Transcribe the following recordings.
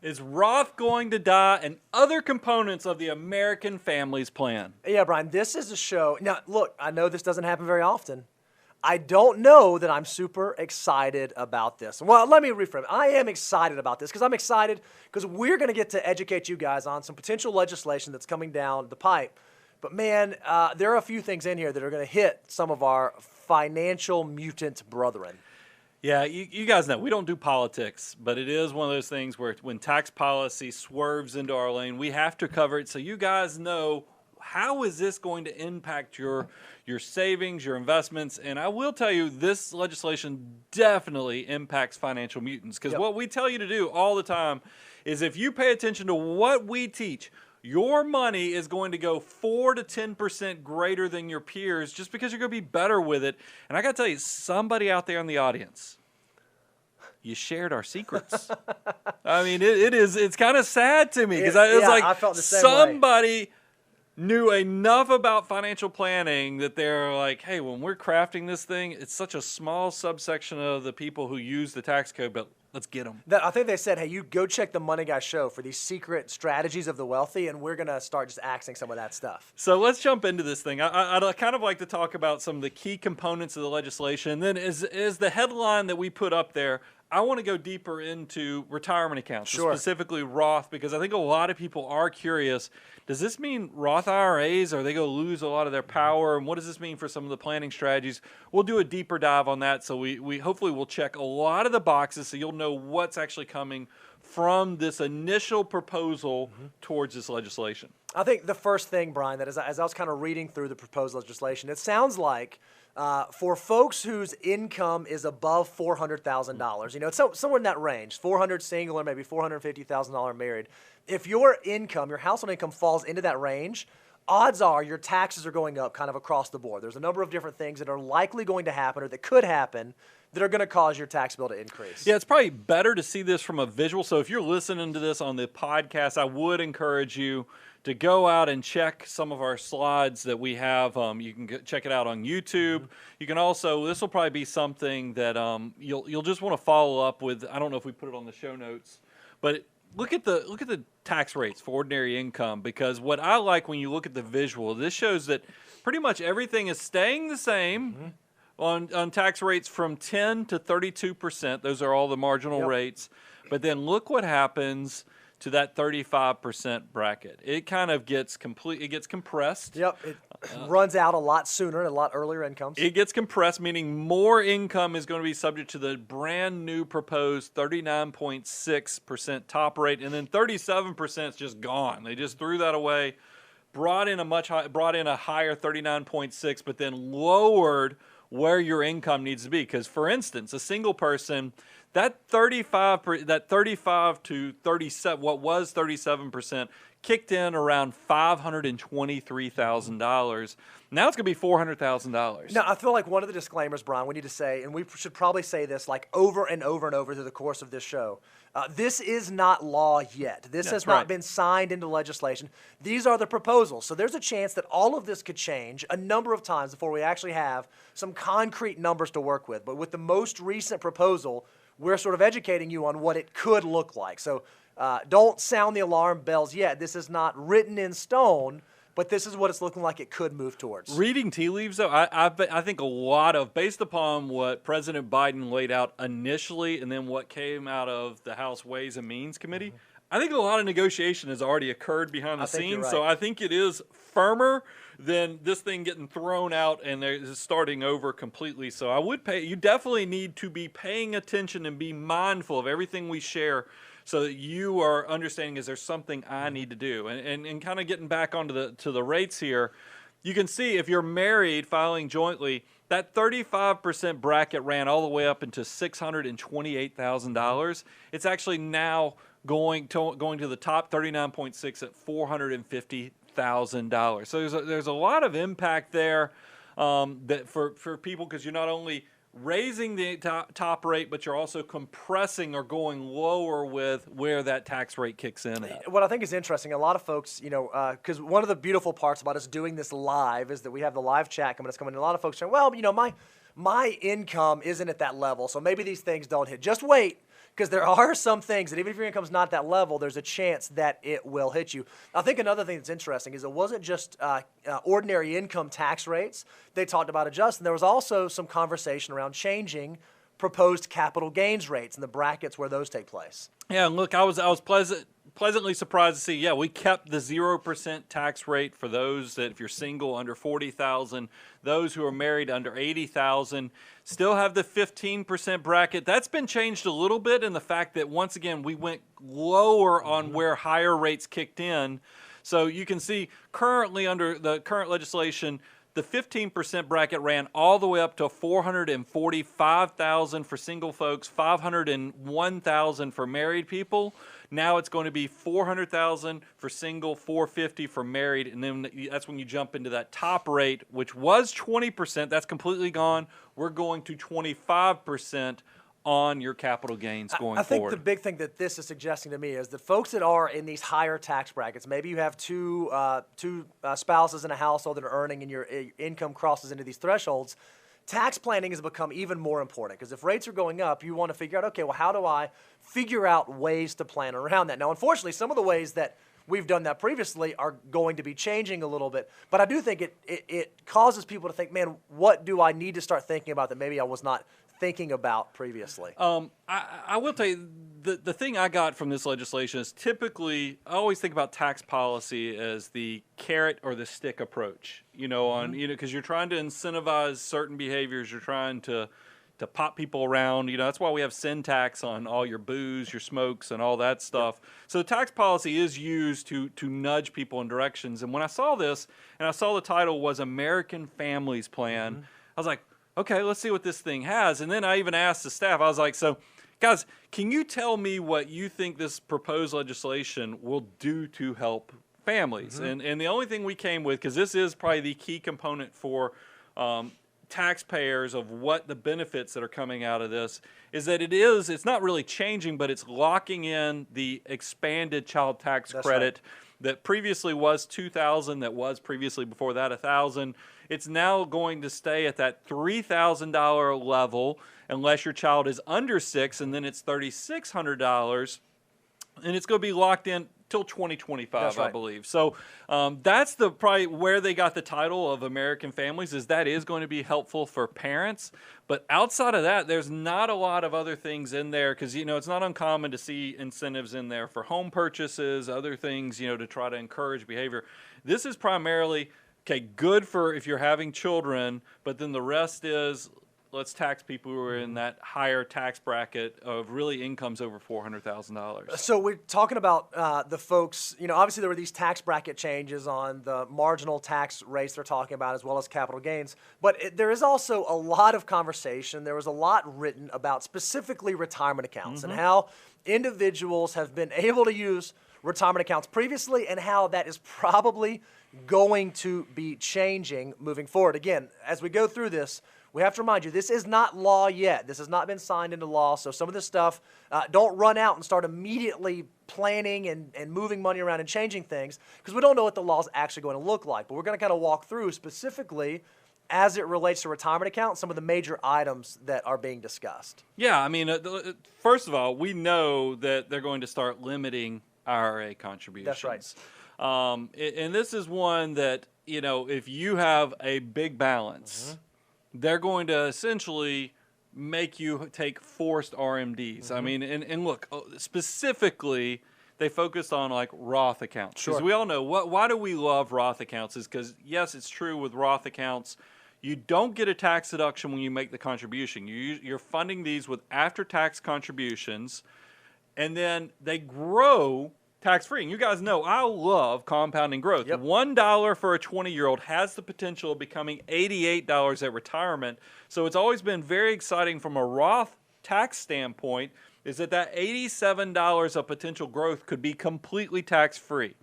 Is Roth going to die and other components of the American Families Plan? Yeah, Brian, this is a show. Now, look, I know this doesn't happen very often. I don't know that I'm super excited about this. Well, let me reframe it. I am excited about this because I'm excited because we're going to get to educate you guys on some potential legislation that's coming down the pipe. But man, there are a few things in here that are going to hit some of our financial mutant brethren. Yeah, you guys know we don't do politics, but it is one of those things where when tax policy swerves into our lane, we have to cover it so you guys know how is this going to impact your savings, your investments. And I will tell you, this legislation definitely impacts financial mutants because what we tell you to do all the time is if you pay attention to what we teach, your money is going to go 4 to 10% greater than your peers just because you're going to be better with it. And I got to tell you, somebody out there in the audience, you shared our secrets. I mean, it's kind of sad to me because I felt the same way. Somebody knew enough about financial planning that they're like, hey, when we're crafting this thing, it's such a small subsection of the people who use the tax code, but let's get them. I think they said, hey, you go check the Money Guy show for these secret strategies of the wealthy, and we're going to start just axing some of that stuff. So let's jump into this thing. I'd kind of like to talk about some of the key components of the legislation. And then is the headline that we put up there, I want to go deeper into retirement accounts, specifically Roth, because I think a lot of people are curious. Does this mean Roth IRAs, are they going to lose a lot of their power? And what does this mean for some of the planning strategies? We'll do a deeper dive on that. So we hopefully will check a lot of the boxes so you'll know what's actually coming from this initial proposal towards this legislation. I think the first thing, Brian, that as I was kind of reading through the proposed legislation, it sounds like for folks whose income is above $400,000, you know, it's somewhere in that range, 400 single or maybe $450,000 married. If your income, your household income falls into that range, odds are your taxes are going up kind of across the board. There's a number of different things that are likely going to happen or that could happen that are going to cause your tax bill to increase. Yeah, it's probably better to see this from a visual. So if you're listening to this on the podcast, I would encourage you to go out and check some of our slides that we have. You can check it out on YouTube. You can also, this will probably be something that you'll just want to follow up with. I don't know if we put it on the show notes, but look at the tax rates for ordinary income, because what I like when you look at the visual, this shows that pretty much everything is staying the same on tax rates from 10 to 32%. Those are all the marginal rates. But then look what happens to that 35% bracket. It kind of gets compressed. Yep, it runs out a lot sooner, a lot earlier incomes. It gets compressed, meaning more income is going to be subject to the brand new proposed 39.6% top rate, and then 37% is just gone. They just threw that away, brought in a higher 39.6, but then lowered where your income needs to be. Because, for instance, a single person, that 35 to 37, what was 37%, kicked in around $523,000. Now it's going to be $400,000. Now, I feel like one of the disclaimers, Brian, we need to say, and we should probably say this like over and over and over through the course of this show, this is not law yet. This has not been signed into legislation. These are the proposals. So there's a chance that all of this could change a number of times before we actually have some concrete numbers to work with. But with the most recent proposal, we're sort of educating you on what it could look like. So don't sound the alarm bells yet. This is not written in stone, but this is what it's looking like it could move towards. Reading tea leaves, though, I think a lot of, based upon what President Biden laid out initially and then what came out of the House Ways and Means Committee, I think a lot of negotiation has already occurred behind the scenes. Right. So I think it is firmer than this thing getting thrown out and they're starting over completely. So I would you definitely need to be paying attention and be mindful of everything we share, so that you are understanding, is there something I need to do? And kind of getting back onto the rates here, you can see if you're married filing jointly, that 35% bracket ran all the way up into $628,000. It's actually now going to the top 39.6 at $450,000. So there's a lot of impact there that for people, because you're not only raising the top rate, but you're also compressing or going lower with where that tax rate kicks in at. What I think is interesting, a lot of folks, you know, because one of the beautiful parts about us doing this live is that we have the live chat coming. A lot of folks saying, well, you know, my income isn't at that level, so maybe these things don't hit. Just wait, because there are some things that even if your income's not that level, there's a chance that it will hit you. I think another thing that's interesting is it wasn't just ordinary income tax rates they talked about adjusting. There was also some conversation around changing proposed capital gains rates and the brackets where those take place. Yeah, and look, I was pleasantly surprised to see. Yeah, we kept the 0% tax rate for those that if you're single under 40,000, those who are married under 80,000, still have the 15% bracket. That's been changed a little bit in the fact that once again we went lower on where higher rates kicked in. So you can see currently under the current legislation, the 15% bracket ran all the way up to $445,000 for single folks, $501,000 for married people. Now it's going to be $400,000 for single, $450,000 for married, and then that's when you jump into that top rate, which was 20%. That's completely gone. We're going to 25% on your capital gains going forward. I think forward. the big thing that this is suggesting to me is that folks that are in these higher tax brackets, maybe you have two spouses in a household that are earning and your income crosses into these thresholds, tax planning has become even more important because if rates are going up, you want to figure out, okay, well, how do I figure out ways to plan around that? Now, unfortunately, some of the ways that we've done that previously are going to be changing a little bit, but I do think it causes people to think, man, what do I need to start thinking about that maybe I was not thinking about previously? I will tell you, the thing I got from this legislation is typically, I always think about tax policy as the carrot or the stick approach, because you're trying to incentivize certain behaviors, you're trying to pop people around, that's why we have sin tax on all your booze, your smokes, and all that stuff. So tax policy is used to nudge people in directions. And when I saw this, and I saw the title was American Families Plan, I was like, okay, let's see what this thing has. And then I even asked the staff, I was like, so guys, can you tell me what you think this proposed legislation will do to help families? And the only thing we came with, because this is probably the key component for taxpayers of what the benefits that are coming out of this, is that it's not really changing, but it's locking in the expanded child tax credit that previously was $2,000, that was previously before that $1,000. It's now going to stay at that $3,000 level unless your child is under 6, and then it's $3,600, and it's going to be locked in till 2025, I believe. So that's probably where they got the title of American Families, is that is going to be helpful for parents. But outside of that, there's not a lot of other things in there because, it's not uncommon to see incentives in there for home purchases, other things, to try to encourage behavior. This is primarily, good for if you're having children, but then the rest is, let's tax people who are in that higher tax bracket of really incomes over $400,000. So we're talking about the folks, obviously there were these tax bracket changes on the marginal tax rates they're talking about as well as capital gains. But there is also a lot of conversation. There was a lot written about specifically retirement accounts and how individuals have been able to use retirement accounts previously and how that is probably going to be changing moving forward. Again, as we go through this, we have to remind you, this is not law yet. This has not been signed into law. So some of this stuff, don't run out and start immediately planning and moving money around and changing things because we don't know what the law is actually going to look like. But we're going to kind of walk through specifically as it relates to retirement accounts, some of the major items that are being discussed. Yeah, I mean, first of all, we know that they're going to start limiting IRA contributions. That's right. And this is one that, if you have a big balance, they're going to essentially make you take forced RMDs. I mean, and look, specifically, they focused on like Roth accounts. Because we all know, why do we love Roth accounts is because, yes, it's true with Roth accounts, you don't get a tax deduction when you make the contribution. You're funding these with after-tax contributions, and then they grow tax-free. And you guys know I love compounding growth. $1 for a 20-year-old has the potential of becoming $88 at retirement. So it's always been very exciting from a Roth tax standpoint is that $87 of potential growth could be completely tax-free.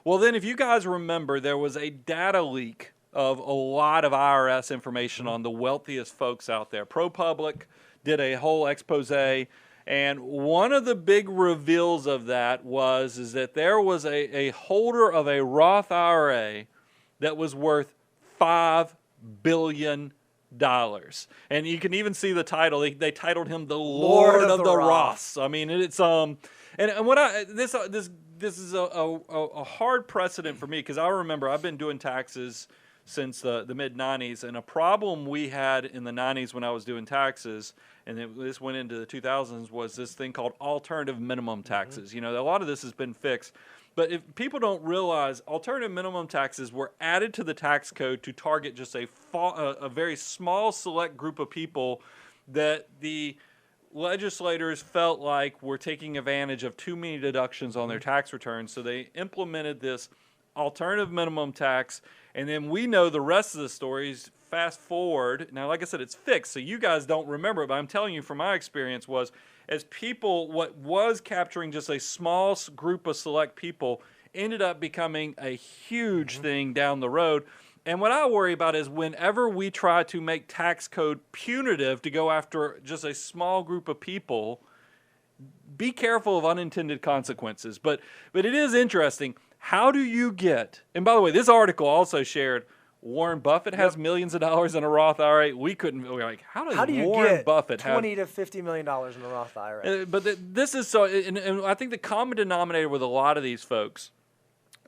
Well, then if you guys remember, there was a data leak of a lot of IRS information on the wealthiest folks out there. ProPublic did a whole expose. And one of the big reveals of that is that there was a holder of a Roth IRA that was worth $5 billion. And you can even see the title. They titled him the Lord of the Roths. I mean, it's and what this is a hard precedent for me, because I remember I've been doing taxes since the mid 90s, and a problem we had in the 90s when I was doing taxes, and this went into the 2000s, was this thing called alternative minimum taxes. You know, a lot of this has been fixed. But if people don't realize, alternative minimum taxes were added to the tax code to target just a very small select group of people that the legislators felt like were taking advantage of too many deductions on their tax returns. So they implemented this alternative minimum tax, and then we know the rest of the stories. Fast forward. Now, like I said, it's fixed, so you guys don't remember it, but I'm telling you from my experience was, as people, what was capturing just a small group of select people ended up becoming a huge thing down the road. And what I worry about is whenever we try to make tax code punitive to go after just a small group of people, be careful of unintended consequences. But it is interesting. How do you get, and by the way, this article also shared, Warren Buffett has millions of dollars in a Roth IRA. We were like, how do you Warren get Buffett $20 to $50 million in a Roth IRA? But this is so, and I think the common denominator with a lot of these folks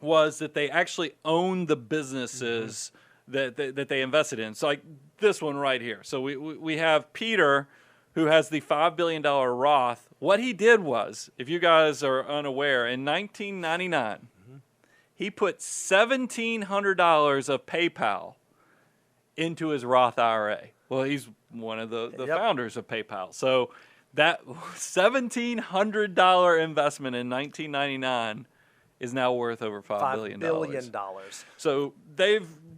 was that they actually own the businesses that they invested in. So like this one right here. So we have Peter, who has the $5 billion Roth. What he did was, if you guys are unaware, in 1999, he put $1,700 of PayPal into his Roth IRA. Well, he's one of the founders of PayPal. So that $1,700 investment in 1999 is now worth over $5 billion. $5 billion. So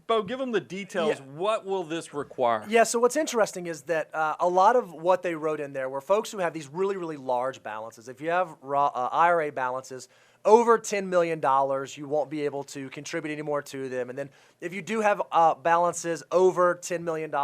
Bo, give them the details. Yeah. What will this require? Yeah, so what's interesting is that a lot of what they wrote in there were folks who have these really, really large balances. If you have IRA balances over $10 million, you won't be able to contribute any more to them. And then if you do have balances over $10 million,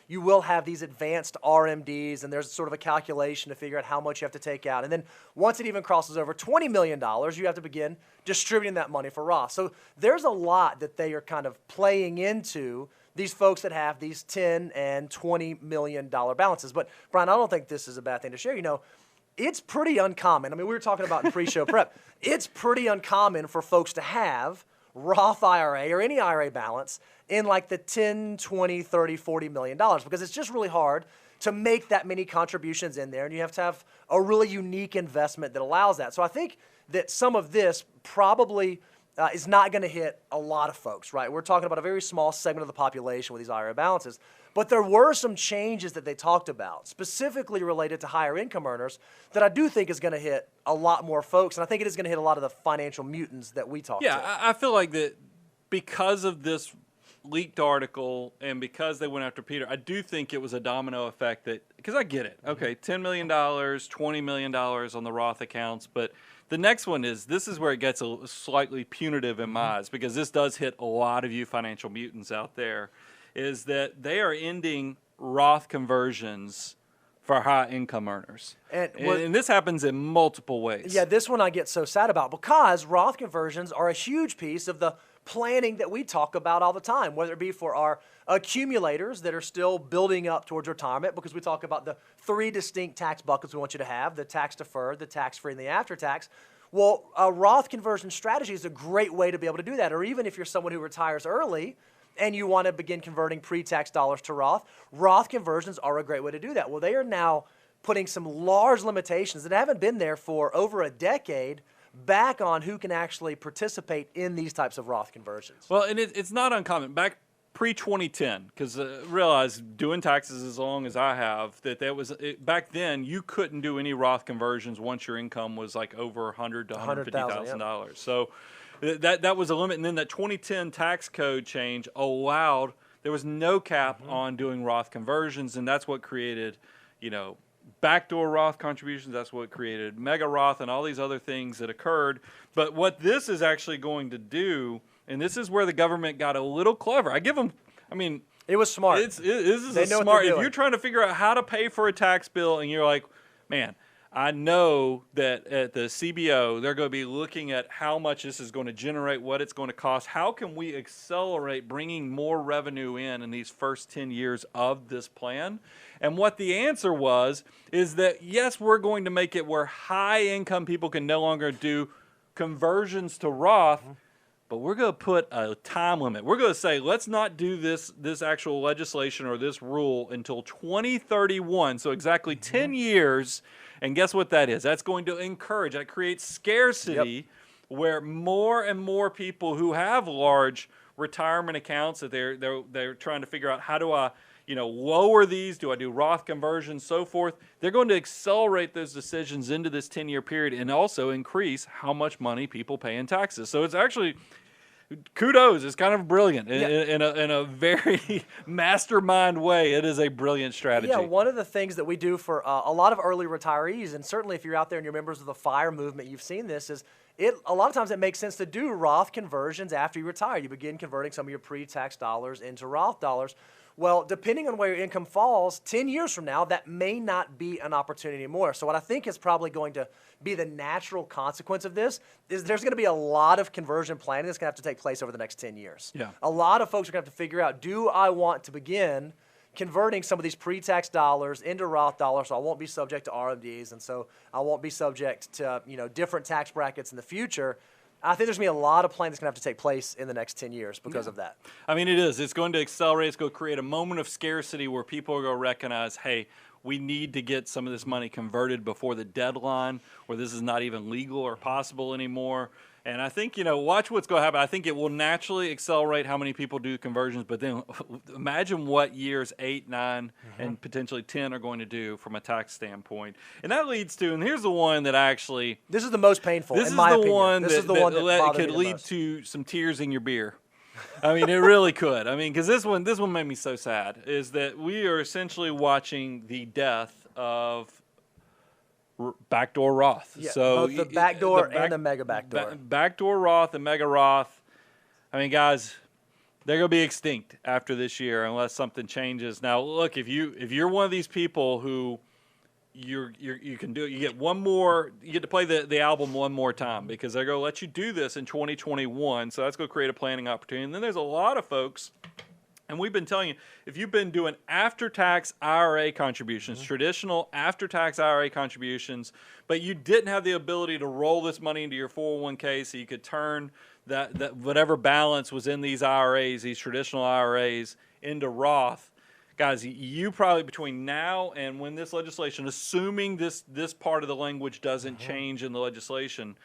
you will have these advanced RMDs, and there's sort of a calculation to figure out how much you have to take out. And then once it even crosses over $20 million, you have to begin distributing that money for Roth. So there's a lot that they are kind of playing into, these folks that have these $10 and $20 million balances. But Brian, I don't think this is a bad thing to share. You know, it's pretty uncommon. I mean, we were talking about in pre-show prep. It's pretty uncommon for folks to have Roth IRA or any IRA balance in like the 10, 20, 30, $40 million, because it's just really hard to make that many contributions in there, and you have to have a really unique investment that allows that. So I think that some of this probably is not going to hit a lot of folks, right? We're talking about a very small segment of the population with these IRA balances. But there were some changes that they talked about, specifically related to higher income earners, that I do think is going to hit a lot more folks. And I think it is going to hit a lot of the financial mutants that we talked to. Yeah, I feel like that because of this leaked article and because they went after Peter, I do think it was a domino effect that, because I get it. Okay, $10 million, $20 million on the Roth accounts, but the next one this is where it gets a slightly punitive in my eyes, because this does hit a lot of you financial mutants out there, is that they are ending Roth conversions for high income earners. And this happens in multiple ways. Yeah, this one I get so sad about, because Roth conversions are a huge piece of the planning that we talk about all the time, whether it be for our accumulators that are still building up towards retirement, because we talk about the 3 distinct tax buckets we want you to have, the tax deferred, the tax free, and the after tax. Well, a Roth conversion strategy is a great way to be able to do that. Or even if you're someone who retires early and you want to begin converting pre-tax dollars to Roth conversions are a great way to do that. Well, they are now putting some large limitations that haven't been there for over a decade back on who can actually participate in these types of Roth conversions. Well, and it's not uncommon. Back pre-2010, because realize doing taxes as long as I have, back then you couldn't do any Roth conversions once your income was like over $100,000 to $150,000. Yep. So that was a limit. And then that 2010 tax code change allowed, there was no cap on doing Roth conversions, and that's what created, backdoor Roth contributions. That's what created mega Roth and all these other things that occurred. But what this is actually going to do, and this is where the government got a little clever. It was smart. This is smart. If you're trying to figure out how to pay for a tax bill and you're like, man, I know that at the CBO, they're going to be looking at how much this is going to generate, what it's going to cost. How can we accelerate bringing more revenue in these first 10 years of this plan? And what the answer was is that, yes, we're going to make it where high-income people can no longer do conversions to Roth, but we're going to put a time limit. We're going to say, let's not do this actual legislation or this rule until 2031, so exactly 10 years. And guess what that is? That's going to encourage, that creates scarcity where more and more people who have large retirement accounts that they're trying to figure out, how do I lower these? Do I do Roth conversions, so forth? They're going to accelerate those decisions into this 10-year period and also increase how much money people pay in taxes. So it's actually, kudos, it's kind of brilliant in a very mastermind way. It is a brilliant strategy. Yeah, one of the things that we do for a lot of early retirees, and certainly if you're out there and you're members of the FIRE movement, you've seen this, is a lot of times it makes sense to do Roth conversions after you retire. You begin converting some of your pre-tax dollars into Roth dollars. Well, depending on where your income falls, 10 years from now, that may not be an opportunity anymore. So what I think is probably going to be the natural consequence of this is there's going to be a lot of conversion planning that's going to have to take place over the next 10 years. Yeah. A lot of folks are going to have to figure out, do I want to begin converting some of these pre-tax dollars into Roth dollars so I won't be subject to RMDs and so I won't be subject to different tax brackets in the future? I think there's going to be a lot of planning that's going to have to take place in the next 10 years because of that. I mean, it is. It's going to accelerate. It's going to create a moment of scarcity where people are going to recognize, hey, we need to get some of this money converted before the deadline, where this is not even legal or possible anymore. And I think, watch what's going to happen. I think it will naturally accelerate how many people do conversions, but then imagine what years 8, 9, and potentially 10 are going to do from a tax standpoint. And that leads to, and here's the one that this is the most painful, in my opinion. This is the one that could lead to some tears in your beer. I mean, it really could. I mean, because this one made me so sad, is that we are essentially watching the death of backdoor Roth. Yeah, so both the backdoor and the mega backdoor. Backdoor Roth and mega Roth. I mean, guys, they're going to be extinct after this year unless something changes. Now, look, if you're one of these people who you can do it, you get to play the album one more time, because they're going to let you do this in 2021. So that's going to create a planning opportunity. And then there's a lot of folks. And we've been telling you, if you've been doing after-tax IRA contributions, traditional after-tax IRA contributions, but you didn't have the ability to roll this money into your 401k so you could turn that whatever balance was in these IRAs, these traditional IRAs, into Roth, guys, you probably between now and when this legislation, assuming this part of the language doesn't change in the legislation,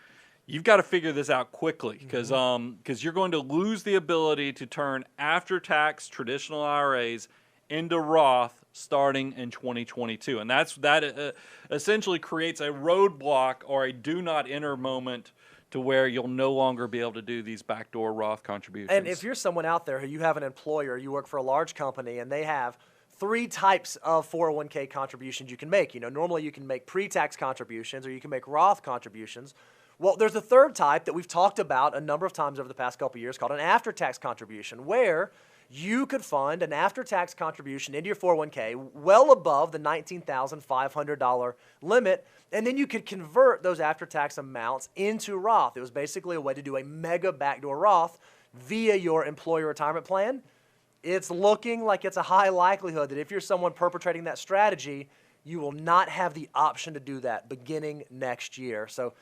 you've got to figure this out quickly, because you're going to lose the ability to turn after-tax traditional IRAs into Roth starting in 2022. And that essentially creates a roadblock or a do-not-enter moment to where you'll no longer be able to do these backdoor Roth contributions. And if you're someone out there who you have an employer, you work for a large company, and they have 3 types of 401k contributions you can make. Normally you can make pre-tax contributions or you can make Roth contributions. Well, there's a third type that we've talked about a number of times over the past couple of years called an after-tax contribution, where you could fund an after-tax contribution into your 401k well above the $19,500 limit, and then you could convert those after-tax amounts into Roth. It was basically a way to do a mega backdoor Roth via your employer retirement plan. It's looking like it's a high likelihood that if you're someone perpetrating that strategy, you will not have the option to do that beginning next year. So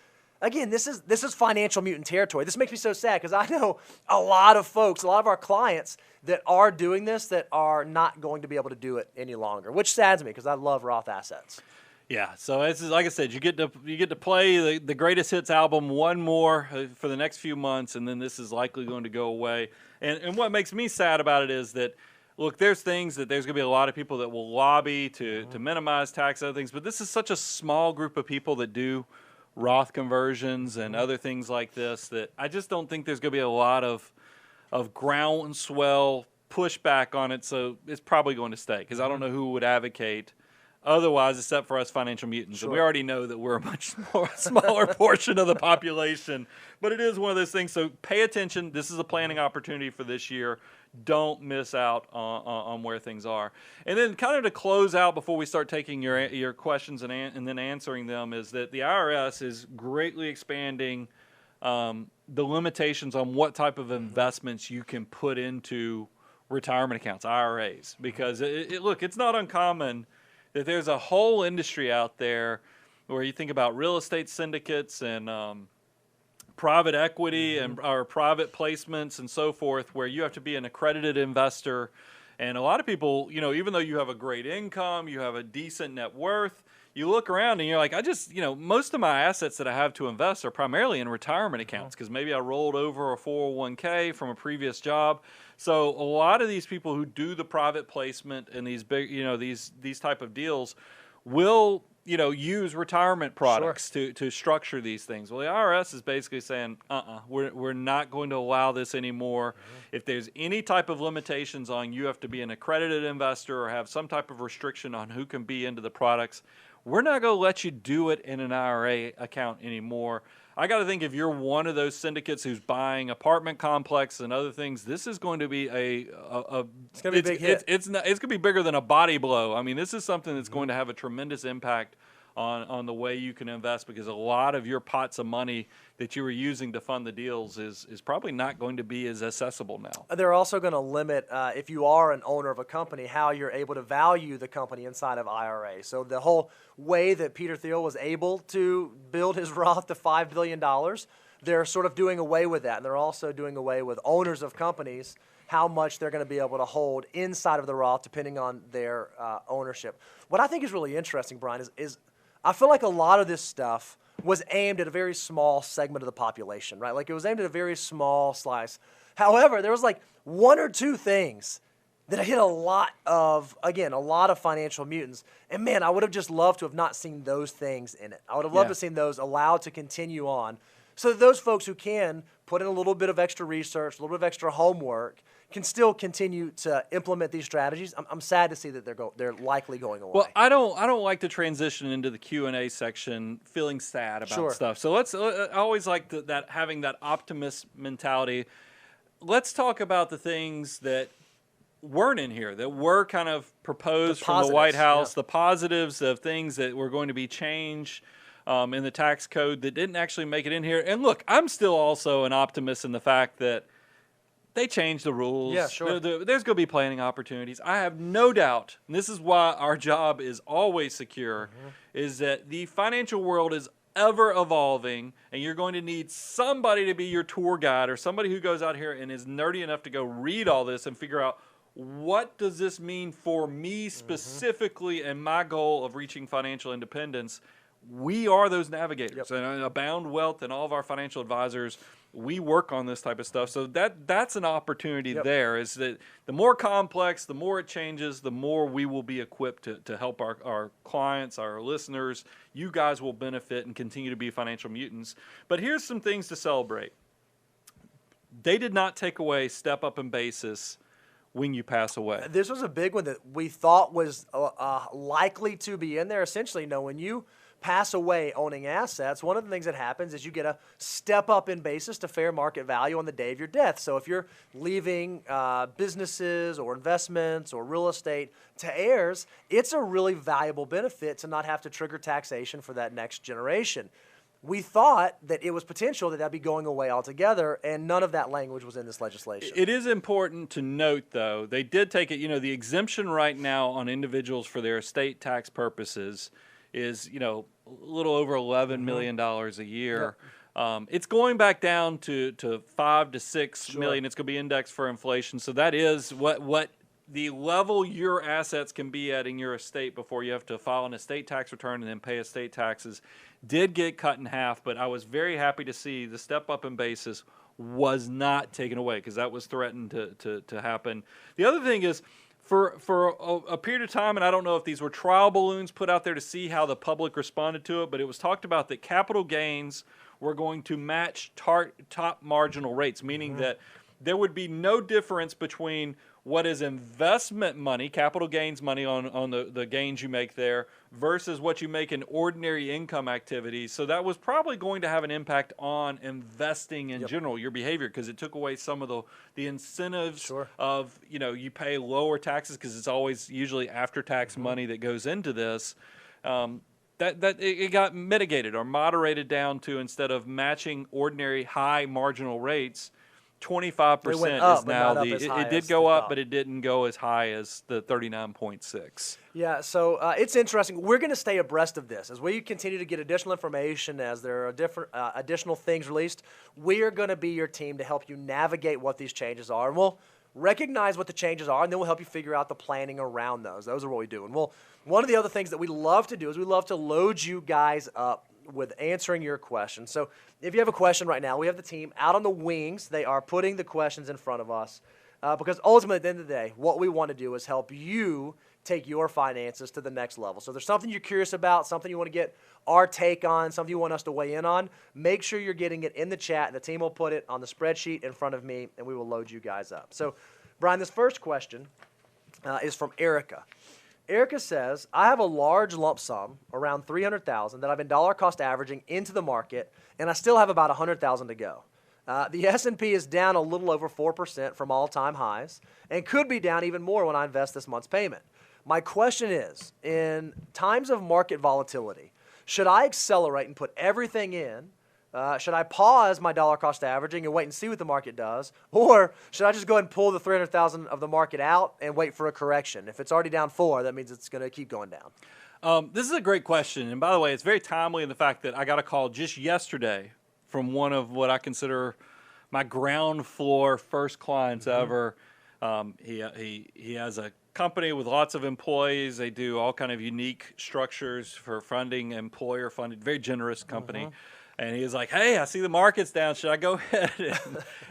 again, this is financial mutant territory. This makes me so sad because I know a lot of folks, a lot of our clients that are doing this that are not going to be able to do it any longer, which saddens me because I love Roth assets. Yeah, so it's like I said, you get to play the greatest hits album one more for the next few months, and then this is likely going to go away. And what makes me sad about it is that, look, there's going to be a lot of people that will lobby to minimize tax and other things, but this is such a small group of people that do Roth conversions and other things like this that I just don't think there's going to be a lot of groundswell pushback on it. So it's probably going to stay, because I don't know who would advocate otherwise, except for us financial mutants. Sure. And we already know that we're a much smaller portion of the population. But it is one of those things. So pay attention. This is a planning opportunity for this year. Don't miss out on where things are. And then kind of to close out before we start taking your questions and then answering them is that the IRS is greatly expanding the limitations on what type of investments you can put into retirement accounts, IRAs. Because, look, it's not uncommon that there's a whole industry out there where you think about real estate syndicates and private equity and or private placements and so forth, where you have to be an accredited investor. And a lot of people, even though you have a great income, you have a decent net worth, you look around and you're like, most of my assets that I have to invest are primarily in retirement accounts because maybe I rolled over a 401k from a previous job. So a lot of these people who do the private placement and these big, these type of deals will, use retirement products to structure these things. Well, the IRS is basically saying, we're not going to allow this anymore. If there's any type of limitations on you have to be an accredited investor or have some type of restriction on who can be into the products, we're not going to let you do it in an IRA account anymore. I got to think if you're one of those syndicates who's buying apartment complexes and other things, this is going to be it's going to be a big hit. It's going to be bigger than a body blow. I mean, this is something that's going to have a tremendous impact on the way you can invest, because a lot of your pots of money that you were using to fund the deals is probably not going to be as accessible now. They're also going to limit, if you are an owner of a company, how you're able to value the company inside of IRA. So the whole way that Peter Thiel was able to build his Roth to $5 billion, they're sort of doing away with that. And they're also doing away with owners of companies, how much they're going to be able to hold inside of the Roth depending on their ownership. What I think is really interesting, Brian, is I feel like a lot of this stuff was aimed at a very small segment of the population, right? Like it was aimed at a very small slice. However, there was like one or two things that hit a lot of financial mutants. And man, I would have just loved to have not seen those things in it. I would have loved to have seen those allowed to continue on, so that those folks who can put in a little bit of extra research, a little bit of extra homework, can still continue to implement these strategies. I'm sad to see that they're likely going away. Well, I don't like to transition into the Q&A section feeling sad about stuff. So I always like that having that optimist mentality. Let's talk about the things that weren't in here, that were kind of proposed from the White House, the positives of things that were going to be changed in the tax code that didn't actually make it in here. And look, I'm still also an optimist in the fact that they changed the rules. Yeah, sure. There's going to be planning opportunities. I have no doubt, and this is why our job is always secure, is that the financial world is ever evolving, and you're going to need somebody to be your tour guide or somebody who goes out here and is nerdy enough to go read all this and figure out, what does this mean for me specifically and my goal of reaching financial independence? We are those navigators. And Abound Wealth and all of our financial advisors, we work on this type of stuff. So that's an opportunity there, is that the more complex, the more it changes, the more we will be equipped to help our clients, our listeners. You guys will benefit and continue to be financial mutants. But here's some things to celebrate. They did not take away step up in basis when you pass away. This was a big one that we thought was likely to be in there. Essentially, when you pass away owning assets, one of the things that happens is you get a step up in basis to fair market value on the day of your death. So if you're leaving businesses or investments or real estate to heirs, it's a really valuable benefit to not have to trigger taxation for that next generation. We thought that it was potential that that'd be going away altogether, and none of that language was in this legislation. It is important to note, though, they did take it, the exemption right now on individuals for their estate tax purposes is, a little over $11 million a year. It's going back down to 5 to 6 million. It's going to be indexed for inflation. So that is what the level your assets can be at in your estate before you have to file an estate tax return and then pay estate taxes did get cut in half. But I was very happy to see the step up in basis was not taken away, because that was threatened to happen. The other thing is, for a period of time, and I don't know if these were trial balloons put out there to see how the public responded to it, but it was talked about that capital gains were going to match top marginal rates, meaning that there would be no difference between what is investment money, capital gains money on the gains you make there, versus what you make in ordinary income activities. So that was probably going to have an impact on investing in general, your behavior, because it took away some of the incentives of, you pay lower taxes because it's always usually after-tax money that goes into this. It got mitigated or moderated down to, instead of matching ordinary high marginal rates, 25% is now it did go up, but it didn't go as high as the 39.6. Yeah, so it's interesting. We're going to stay abreast of this as we continue to get additional information, as there are different additional things released. We are going to be your team to help you navigate what these changes are, and we'll recognize what the changes are, and then we'll help you figure out the planning around those. Those are what we do. And one of the other things that we love to do is we love to load you guys up with answering your questions. So if you have a question right now, we have the team out on the wings. They are putting the questions in front of us because ultimately, at the end of the day, what we want to do is help you take your finances to the next level. So if there's something you're curious about, something you want to get our take on, something you want us to weigh in on, make sure you're getting it in the chat, and the team will put it on the spreadsheet in front of me, and we will load you guys up. So, Brian, this first question is from Erica. Erica says, I have a large lump sum, around $300,000, that I've been dollar cost averaging into the market, and I still have about $100,000 to go. The S&P is down a little over 4% from all-time highs and could be down even more when I invest this month's payment. My question is, in times of market volatility, should I accelerate and put everything in? Should I pause my dollar cost averaging and wait and see what the market does? Or should I just go ahead and pull the $300,000 of the market out and wait for a correction? If it's already down 4, that means it's going to keep going down. This is a great question. And by the way, it's very timely in the fact that I got a call just yesterday from one of what I consider my ground floor first clients ever. He has a company with lots of employees. They do all kind of unique structures for funding, employer funded, very generous company. And he was like, hey, I see the market's down. Should I go ahead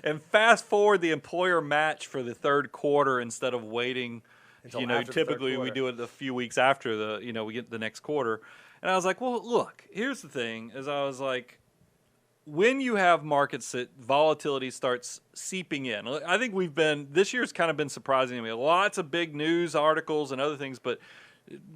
and fast forward the employer match for the third quarter instead of waiting? Typically we do it a few weeks after we get the next quarter. And I was like, well, look, here's the thing, is I was like, when you have markets that volatility starts seeping in, I think this year's kind of been surprising to me. Lots of big news articles and other things, but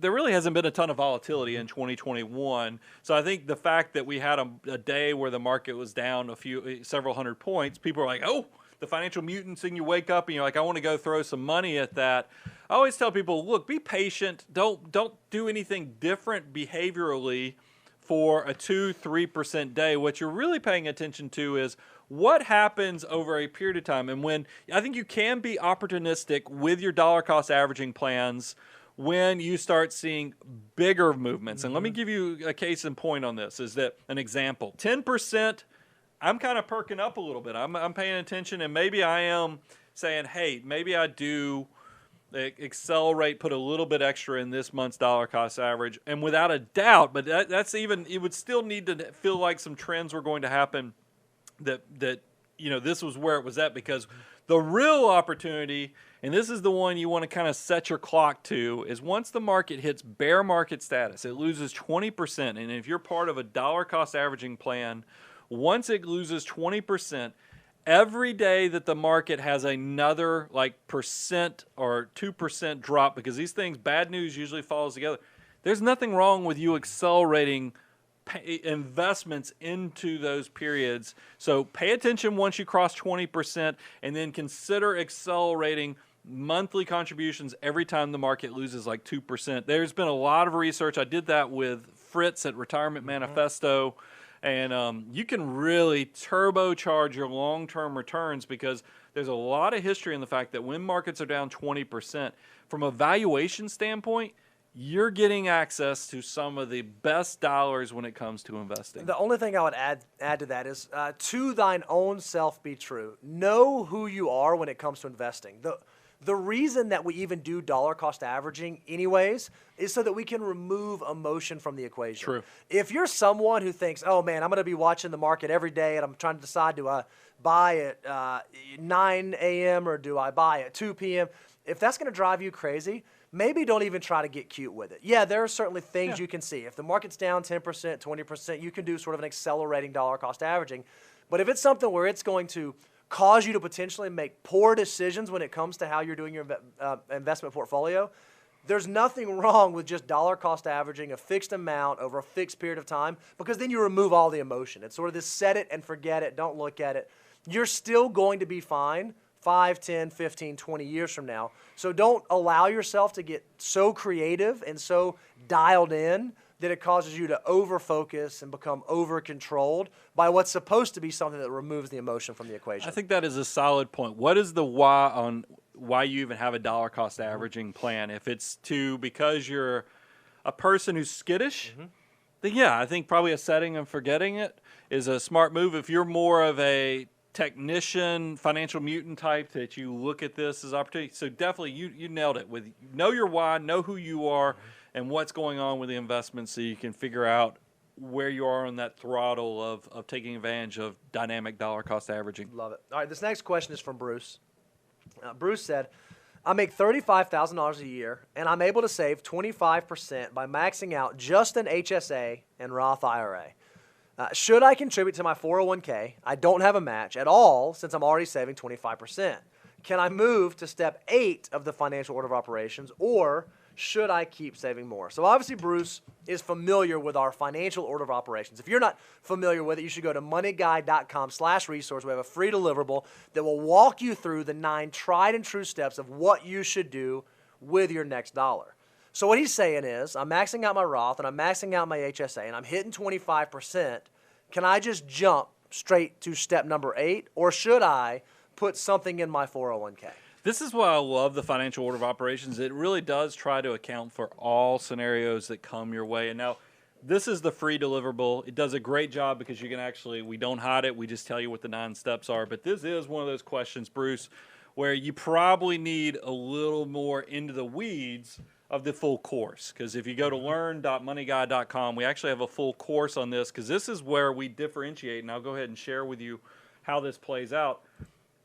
there really hasn't been a ton of volatility in 2021. So I think the fact that we had a day where the market was down several hundred points, people are like, oh, the financial mutants, and you wake up and you're like, I want to go throw some money at that. I always tell people, look, be patient. Don't do anything different behaviorally for a 2-3% day. What you're really paying attention to is what happens over a period of time. And when I think you can be opportunistic with your dollar cost averaging plans when you start seeing bigger movements. And let me give you a case in point on this, is that an example, 10%, I'm kind of perking up a little bit. I'm paying attention, and maybe I am saying, hey, maybe I do accelerate, put a little bit extra in this month's dollar cost average. And without a doubt, but it would still need to feel like some trends were going to happen that this was where it was at, because the real opportunity, and this is the one you want to kind of set your clock to, is once the market hits bear market status, it loses 20%. And if you're part of a dollar cost averaging plan, once it loses 20%, every day that the market has another percent or 2% drop, because these things, bad news usually follows together, there's nothing wrong with you accelerating investments into those periods. So pay attention once you cross 20%, and then consider accelerating monthly contributions every time the market loses 2%. There's been a lot of research. I did that with Fritz at Retirement Manifesto, and you can really turbocharge your long-term returns, because there's a lot of history in the fact that when markets are down 20%, from a valuation standpoint, you're getting access to some of the best dollars when it comes to investing. The only thing I would add to that is, to thine own self be true. Know who you are when it comes to investing. The reason that we even do dollar cost averaging anyways is so that we can remove emotion from the equation. True. If you're someone who thinks, oh man, I'm going to be watching the market every day and I'm trying to decide, do I buy at 9 a.m. or do I buy at 2 p.m., if that's going to drive you crazy, maybe don't even try to get cute with it. Yeah, there are certainly things you can see. If the market's down 10%, 20%, you can do sort of an accelerating dollar cost averaging. But if it's something where it's going to cause you to potentially make poor decisions when it comes to how you're doing your investment portfolio, there's nothing wrong with just dollar cost averaging a fixed amount over a fixed period of time, because then you remove all the emotion. It's sort of this set it and forget it, don't look at it. You're still going to be fine 5, 10, 15, 20 years from now. So don't allow yourself to get so creative and so dialed in that it causes you to over-focus and become over-controlled by what's supposed to be something that removes the emotion from the equation. I think that is a solid point. What is the why on why you even have a dollar cost averaging plan? If it's because you're a person who's skittish, then yeah, I think probably a setting and forgetting it is a smart move. If you're more of a technician, financial mutant type, that you look at this as opportunity. So definitely you nailed it. With know your why, know who you are, and what's going on with the investment, so you can figure out where you are on that throttle of taking advantage of dynamic dollar cost averaging. Love it. All right, this next question is from Bruce. Bruce said, I make $35,000 a year, and I'm able to save 25% by maxing out just an HSA and Roth IRA. Should I contribute to my 401k? I don't have a match at all since I'm already saving 25%. Can I move to step 8 of the financial order of operations, or should I keep saving more? So obviously Bruce is familiar with our financial order of operations. If you're not familiar with it, you should go to moneyguy.com/resource. We have a free deliverable that will walk you through the 9 tried and true steps of what you should do with your next dollar. So what he's saying is, I'm maxing out my Roth and I'm maxing out my HSA and I'm hitting 25%. Can I just jump straight to step number 8, or should I put something in my 401k? This is why I love the financial order of operations. It really does try to account for all scenarios that come your way. And now, this is the free deliverable. It does a great job because you can actually, we don't hide it. We just tell you what the 9 steps are. But this is one of those questions, Bruce, where you probably need a little more into the weeds of the full course. Because if you go to learn.moneyguy.com, we actually have a full course on this, because this is where we differentiate. And I'll go ahead and share with you how this plays out.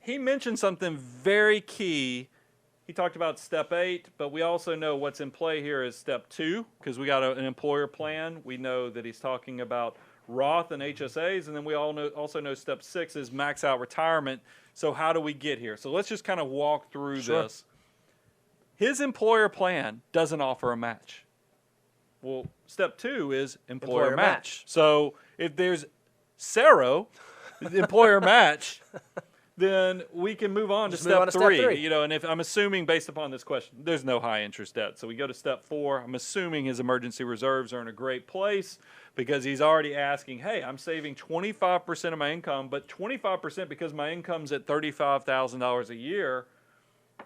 He mentioned something very key. He talked about step 8, but we also know what's in play here is step 2, because we got an employer plan. We know that he's talking about Roth and HSAs, and then we also know step 6 is max out retirement. So how do we get here? So let's just kind of walk through this. His employer plan doesn't offer a match. Well, step 2 is employer match. So if there's zero employer match, then we can move on to step 3. You know, and if I'm assuming, based upon this question, there's no high interest debt. So we go to step 4. I'm assuming his emergency reserves are in a great place, because he's already asking, hey, I'm saving 25% of my income, but 25% because my income's at $35,000 a year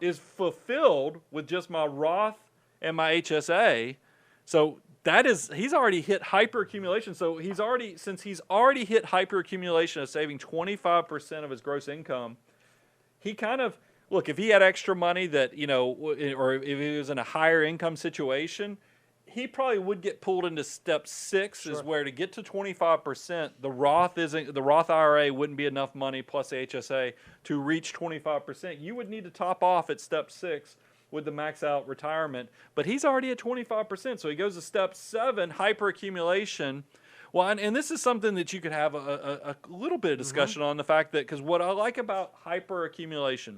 is fulfilled with just my Roth and my HSA. So that is, he's already hit hyperaccumulation. So since he's already hit hyperaccumulation of saving 25% of his gross income, he kind of, look, if he had extra money that, you know, or if he was in a higher income situation, he probably would get pulled into step 6, is where to get to 25%, the Roth IRA wouldn't be enough money plus the HSA to reach 25%. You would need to top off at step 6 with the max out retirement, but he's already at 25%. So he goes to step 7, hyperaccumulation. Well, and this is something that you could have a little bit of discussion on, the fact that, because what I like about hyperaccumulation,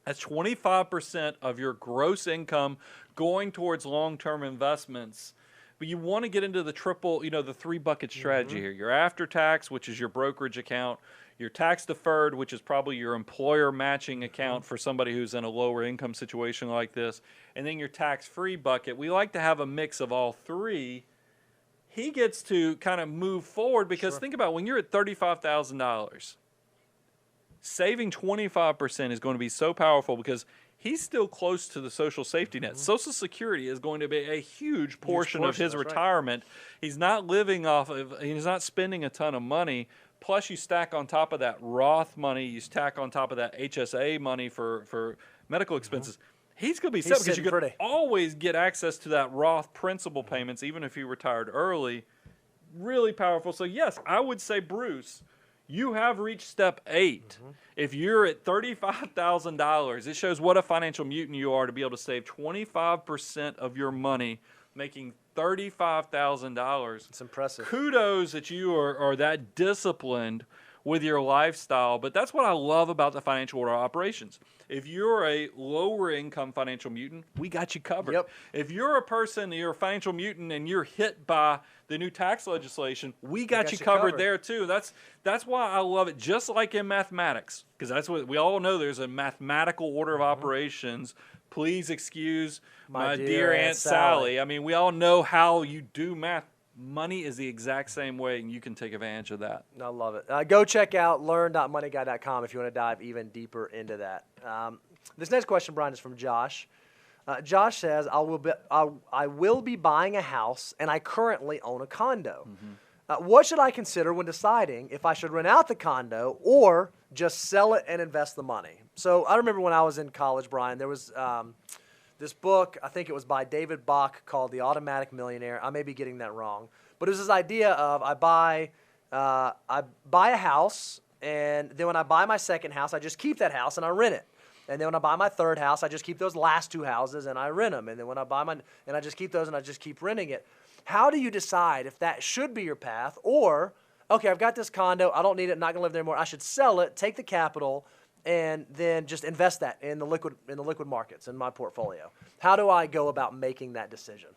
that's 25% of your gross income going towards long-term investments. But you want to get into the triple, you know, the 3-bucket strategy here. Your after-tax, which is your brokerage account, your tax-deferred, which is probably your employer matching account for somebody who's in a lower income situation like this, and then your tax-free bucket. We like to have a mix of all 3. He gets to kind of move forward, because think about when you're at $35,000, saving 25% is going to be so powerful, because he's still close to the social safety net. Social Security is going to be a huge portion of his retirement. He's not living off of, he's not spending a ton of money. Plus, you stack on top of that Roth money, you stack on top of that HSA money for medical expenses. He's going to be set, because you can always get access to that Roth principal payments, even if he retired early. Really powerful. So, yes, I would say, Bruce, you have reached step 8. If you're at $35,000, it shows what a financial mutant you are to be able to save 25% of your money, making $35,000. It's impressive. Kudos that you are that disciplined with your lifestyle. But that's what I love about the financial order of operations. If you're a lower income financial mutant, we got you covered. Yep. If you're a person, you're a financial mutant, and you're hit by the new tax legislation, we got you covered there too. That's why I love it. Just like in mathematics, because that's what we all know. There's a mathematical order of operations. Please excuse my dear Aunt Sally. I mean, we all know how you do math. Money is the exact same way, and you can take advantage of that. I love it. Go check out learn.moneyguy.com if you want to dive even deeper into that. This next question, Brian, is from Josh. Josh says, I will be buying a house, and I currently own a condo. What should I consider when deciding if I should rent out the condo or just sell it and invest the money? So I remember when I was in college, Brian, there was this book, I think it was by David Bach, called The Automatic Millionaire. I may be getting that wrong. But it was this idea of I buy a house, and then when I buy my second house, I just keep that house and I rent it. And then when I buy my third house, I just keep those last two houses and I rent them. And then when I buy and I just keep those and I just keep renting it. How do you decide if that should be your path, or, okay, I've got this condo, I don't need it, I'm not going to live there anymore, I should sell it, take the capital, and then just invest that in the liquid markets in my portfolio? How do I go about making that decision?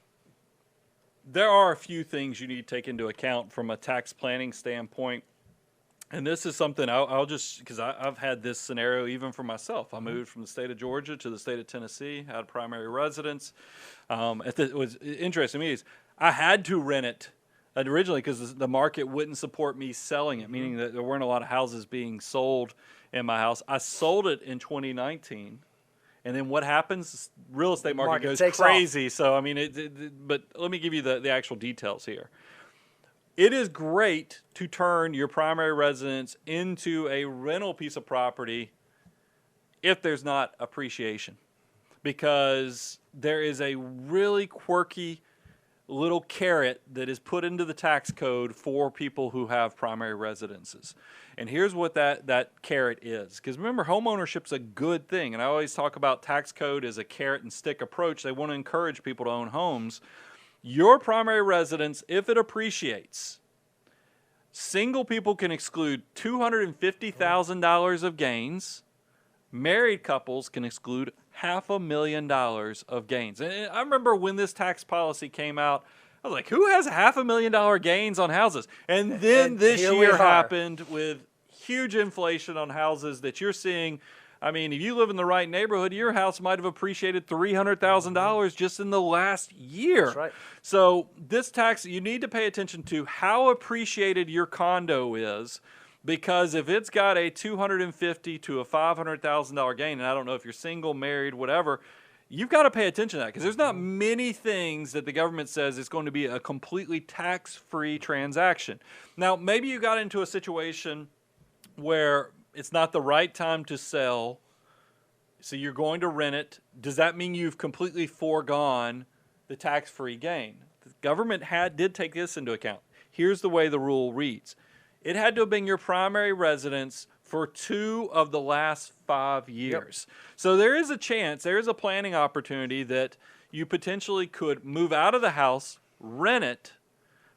There are a few things you need to take into account from a tax planning standpoint. And this is something I'll just, because I've had this scenario even for myself. I moved from the state of Georgia to the state of Tennessee, had a primary residence. It was interesting to me is I had to rent it originally because the market wouldn't support me selling it, meaning that there weren't a lot of houses being sold in my house. I sold it in 2019. And then what happens? Real estate market goes crazy. Off. So, I mean, but let me give you the actual details here. It is great to turn your primary residence into a rental piece of property if there's not appreciation, because there is a really quirky little carrot that is put into the tax code for people who have primary residences. And here's what that carrot is. Because remember, home ownership's a good thing. And I always talk about tax code as a carrot and stick approach. They want to encourage people to own homes. Your primary residence, if it appreciates, single people can exclude $250,000 of gains. Married couples can exclude $500,000 of gains. And I remember when this tax policy came out, I was like, who has $500,000 gains on houses? And then this year happened with huge inflation on houses that you're seeing. I mean, if you live in the right neighborhood, your house might have appreciated $300,000 just in the last year. That's right. So this tax, you need to pay attention to how appreciated your condo is, because if it's got a $250,000 to a $500,000 gain, and I don't know if you're single, married, whatever, you've got to pay attention to that, because there's not many things that the government says is going to be a completely tax-free transaction. Now, maybe you got into a situation where it's not the right time to sell, so you're going to rent it. Does that mean you've completely foregone the tax-free gain? The government did take this into account. Here's the way the rule reads. It had to have been your primary residence for 2 of the last 5 years. Yep. So there is a chance, there is a planning opportunity that you potentially could move out of the house, rent it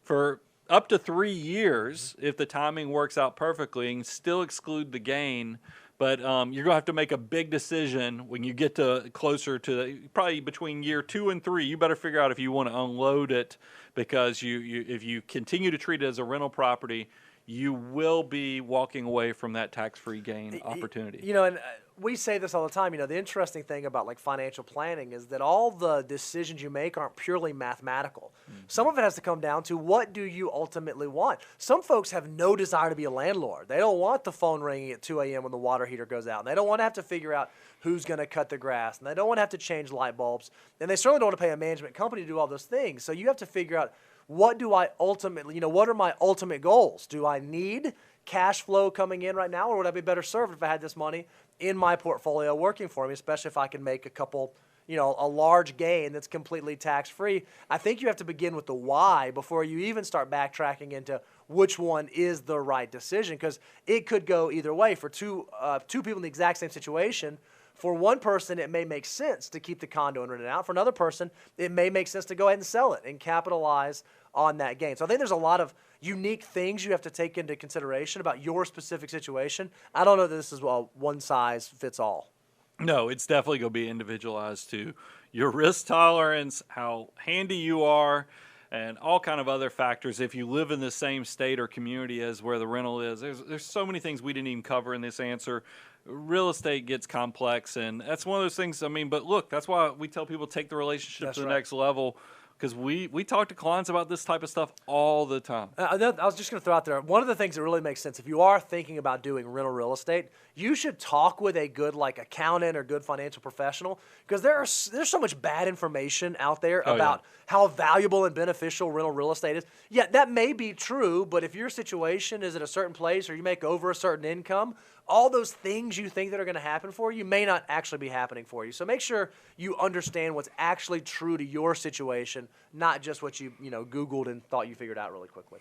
for up to 3 years if the timing works out perfectly, and still exclude the gain. But you're going to have to make a big decision when you get to closer to probably between year 2 and 3. You better figure out if you want to unload it, because if you continue to treat it as a rental property, you will be walking away from that tax-free gain opportunity. You know, and we say this all the time. You know, the interesting thing about like financial planning is that all the decisions you make aren't purely mathematical. Some of it has to come down to, what do you ultimately want? Some folks have no desire to be a landlord. They don't want the phone ringing at 2 a.m. when the water heater goes out. And they don't want to have to figure out who's going to cut the grass. And they don't want to have to change light bulbs. And they certainly don't want to pay a management company to do all those things. So you have to figure out, what do I ultimately, what are my ultimate goals? Do I need cash flow coming in right now, or would I be better served if I had this money in my portfolio working for me, especially if I can make a couple, a large gain that's completely tax-free? I think you have to begin with the why before you even start backtracking into which one is the right decision, because it could go either way. For two people in the exact same situation, for one person, it may make sense to keep the condo and rent it out. For another person, it may make sense to go ahead and sell it and capitalize on that gain. So I think there's a lot of, unique things you have to take into consideration about your specific situation. I don't know that this is one size fits all. No, it's definitely going to be individualized to your risk tolerance, how handy you are, and all kind of other factors. If you live in the same state or community as where the rental is, there's so many things we didn't even cover in this answer. Real estate gets complex, and that's one of those things. I mean, but look, that's why we tell people take the relationship to the next level. Because we talk to clients about this type of stuff all the time. I was just going to throw out there, one of the things that really makes sense, if you are thinking about doing rental real estate, you should talk with a good accountant or good financial professional, because there's so much bad information out there about how valuable and beneficial rental real estate is. Yeah, that may be true, but if your situation is at a certain place or you make over a certain income, all those things you think that are going to happen for you may not actually be happening for you. So make sure you understand what's actually true to your situation, not just what you Googled and thought you figured out really quickly.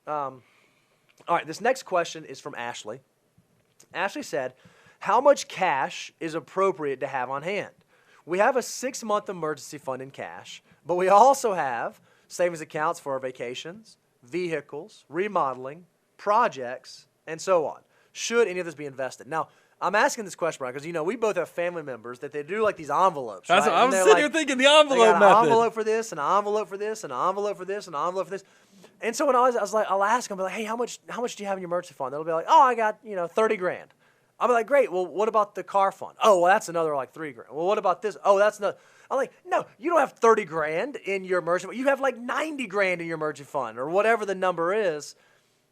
All right, this next question is from Ashley. Ashley said, how much cash is appropriate to have on hand? We have a 6-month emergency fund in cash, but we also have savings accounts for our vacations, vehicles, remodeling, projects, and so on. Should any of this be invested? Now, I'm asking this question, Brian, because we both have family members that they do these envelopes. That's right? I was sitting here thinking the envelope method. An envelope for this, an envelope for this, an envelope for this, an envelope for this. And so when I was like, I'll ask them, hey, how much do you have in your emergency fund? They'll be like, oh, I got 30 grand. I'll be like, great. Well, what about the car fund? Oh, well, that's another 3 grand. Well, what about this? Oh, that's another. I'm like, no, you don't have 30 grand in your emergency fund. You have 90 grand in your emergency fund, or whatever the number is.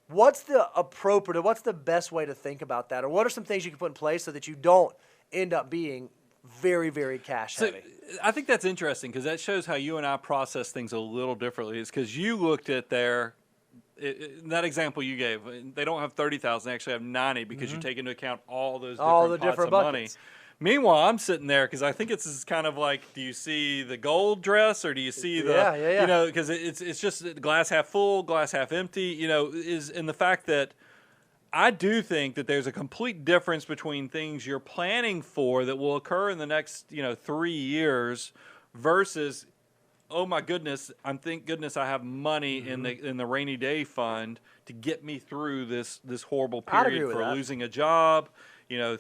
What's the best way to think about that? Or what are some things you can put in place so that you don't end up being very, very cash heavy? So, I think that's interesting, because that shows how you and I process things a little differently. It's because you looked at that example you gave. They don't have 30,000; they actually have 90, because you take into account all those different pots of money. Meanwhile, I'm sitting there because I think it's kind of like, do you see the gold dress, or do you see the, because it's just glass half full, glass half empty, is in the fact that I do think that there's a complete difference between things you're planning for that will occur in the next, 3 years versus, oh my goodness, thank goodness I have money in the rainy day fund to get me through this horrible period for losing a job.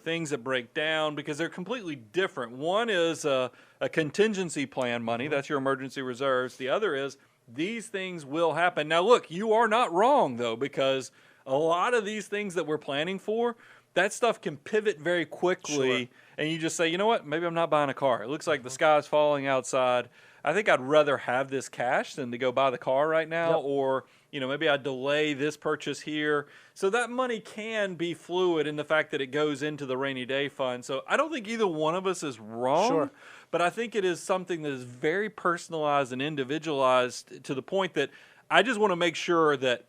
Things that break down, because they're completely different. One is a contingency plan money. That's your emergency reserves. The other is these things will happen. Now, look, you are not wrong, though, because a lot of these things that we're planning for, that stuff can pivot very quickly. Sure. And you just say, you know what, maybe I'm not buying a car. It looks like the sky's falling outside. I think I'd rather have this cash than to go buy the car right now, or maybe I delay this purchase here. So that money can be fluid in the fact that it goes into the rainy day fund. So I don't think either one of us is wrong, but I think it is something that is very personalized and individualized, to the point that I just want to make sure that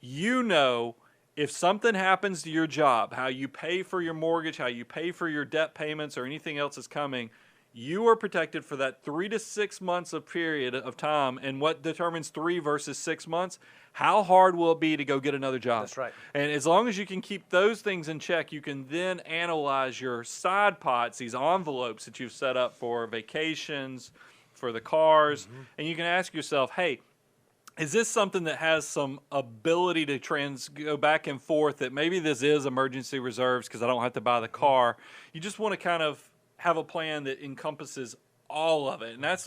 if something happens to your job, how you pay for your mortgage, how you pay for your debt payments, or anything else that's coming, you are protected for that 3 to 6 months of period of time. And what determines 3 versus 6 months? How hard will it be to go get another job? That's right. And as long as you can keep those things in check, you can then analyze your side pots, these envelopes that you've set up for vacations, for the cars, and you can ask yourself, hey, is this something that has some ability to go back and forth, that maybe this is emergency reserves because I don't have to buy the car? You just want to kind of have a plan that encompasses all of it. And that's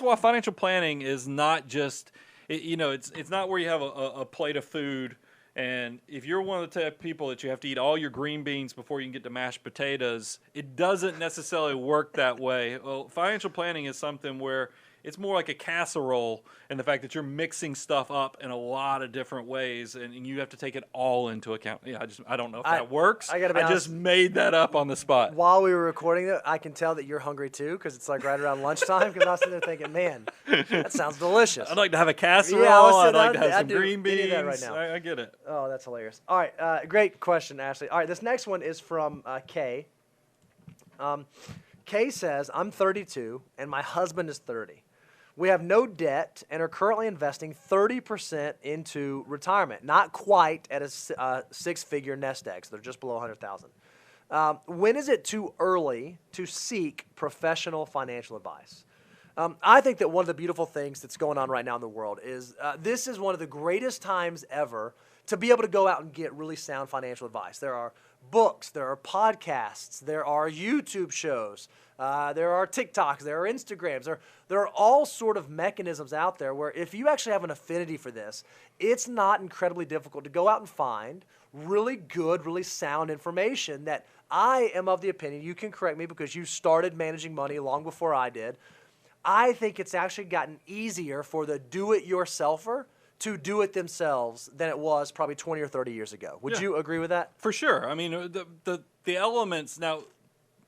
why financial planning is not just, it's not where you have a plate of food, and if you're one of the type of people that you have to eat all your green beans before you can get to mashed potatoes, it doesn't necessarily work that way. Well, financial planning is something where it's more like a casserole, and the fact that you're mixing stuff up in a lot of different ways, and you have to take it all into account. Yeah, I don't know if that works. I just made that up on the spot. While we were recording that, I can tell that you're hungry too, because it's right around lunchtime. Because I was sitting there thinking, man, that sounds delicious. I'd like to have a casserole. Yeah, I'd like to have some green beans. That right now. I get it. Oh, that's hilarious. All right, great question, Ashley. All right, this next one is from Kay. Kay says, I'm 32 and my husband is 30. We have no debt and are currently investing 30% into retirement, not quite at a six-figure nest egg, so they're just below 100,000. When is it too early to seek professional financial advice? I think that one of the beautiful things that's going on right now in the world is this is one of the greatest times ever to be able to go out and get really sound financial advice. There are books, there are podcasts, there are YouTube shows, there are TikToks, there are Instagrams, there are all sort of mechanisms out there where if you actually have an affinity for this, it's not incredibly difficult to go out and find really good, really sound information that I am of the opinion, you can correct me because you started managing money long before I did. I think it's actually gotten easier for the do-it-yourselfer to do it themselves than it was probably 20 or 30 years ago. Would you agree with that? For sure. I mean, the elements, now,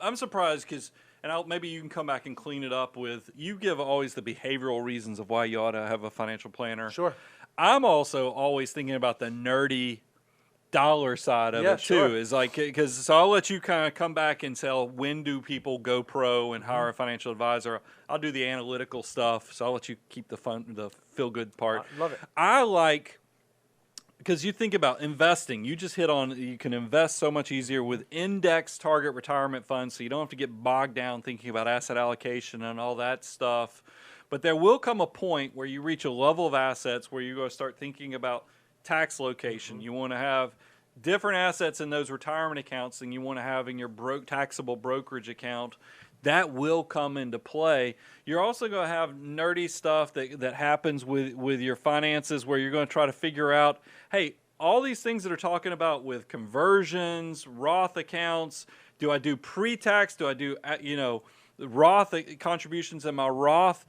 I'm surprised because, and maybe you can come back and clean it up with, you give always the behavioral reasons of why you ought to have a financial planner. Sure. I'm also always thinking about the nerdy dollar side of it too. Sure. Is like, because so I'll let you kind of come back and tell when do people go pro and hire a financial advisor. I'll do the analytical stuff, so I'll let you keep the fun, the feel good part. I love it. I like, because you think about investing, you just hit on, you can invest so much easier with index target retirement funds, so you don't have to get bogged down thinking about asset allocation and all that stuff. But there will come a point where you reach a level of assets where you're going to start thinking about tax location. You want to have different assets in those retirement accounts than you want to have in your taxable brokerage account. That will come into play. You're also going to have nerdy stuff that happens with your finances where you're going to try to figure out, hey, all these things that are talking about with conversions, Roth accounts, do I do pre-tax? Do I do, Roth contributions in my Roth?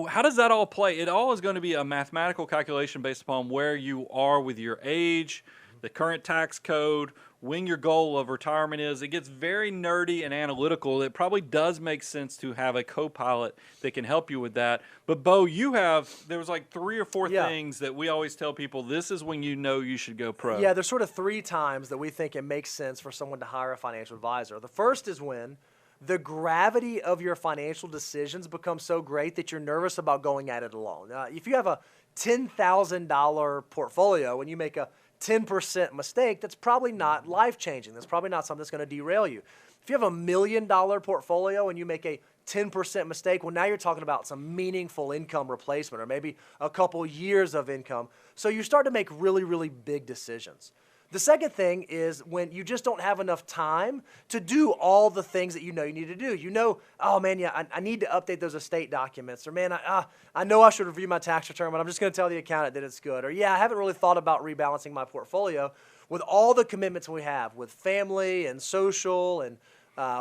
How does that all play? It all is going to be a mathematical calculation based upon where you are with your age, the current tax code, when your goal of retirement is. It gets very nerdy and analytical. It probably does make sense to have a co-pilot that can help you with that. But Bo, there was like 3 or 4 things that we always tell people, this is when you know you should go pro. Yeah, there's sort of 3 times that we think it makes sense for someone to hire a financial advisor. The first is when the gravity of your financial decisions becomes so great that you're nervous about going at it alone. If you have a $10,000 portfolio and you make a 10% mistake, that's probably not life-changing. That's probably not something that's going to derail you. If you have $1 million portfolio and you make a 10% mistake, well, now you're talking about some meaningful income replacement or maybe a couple years of income. So you start to make really, really big decisions. The second thing is when you just don't have enough time to do all the things that you know you need to do. You know, oh man, yeah, I need to update those estate documents. Or man, I know I should review my tax return, but I'm just going to tell the accountant that it's good. Or yeah, I haven't really thought about rebalancing my portfolio. With all the commitments we have with family and social and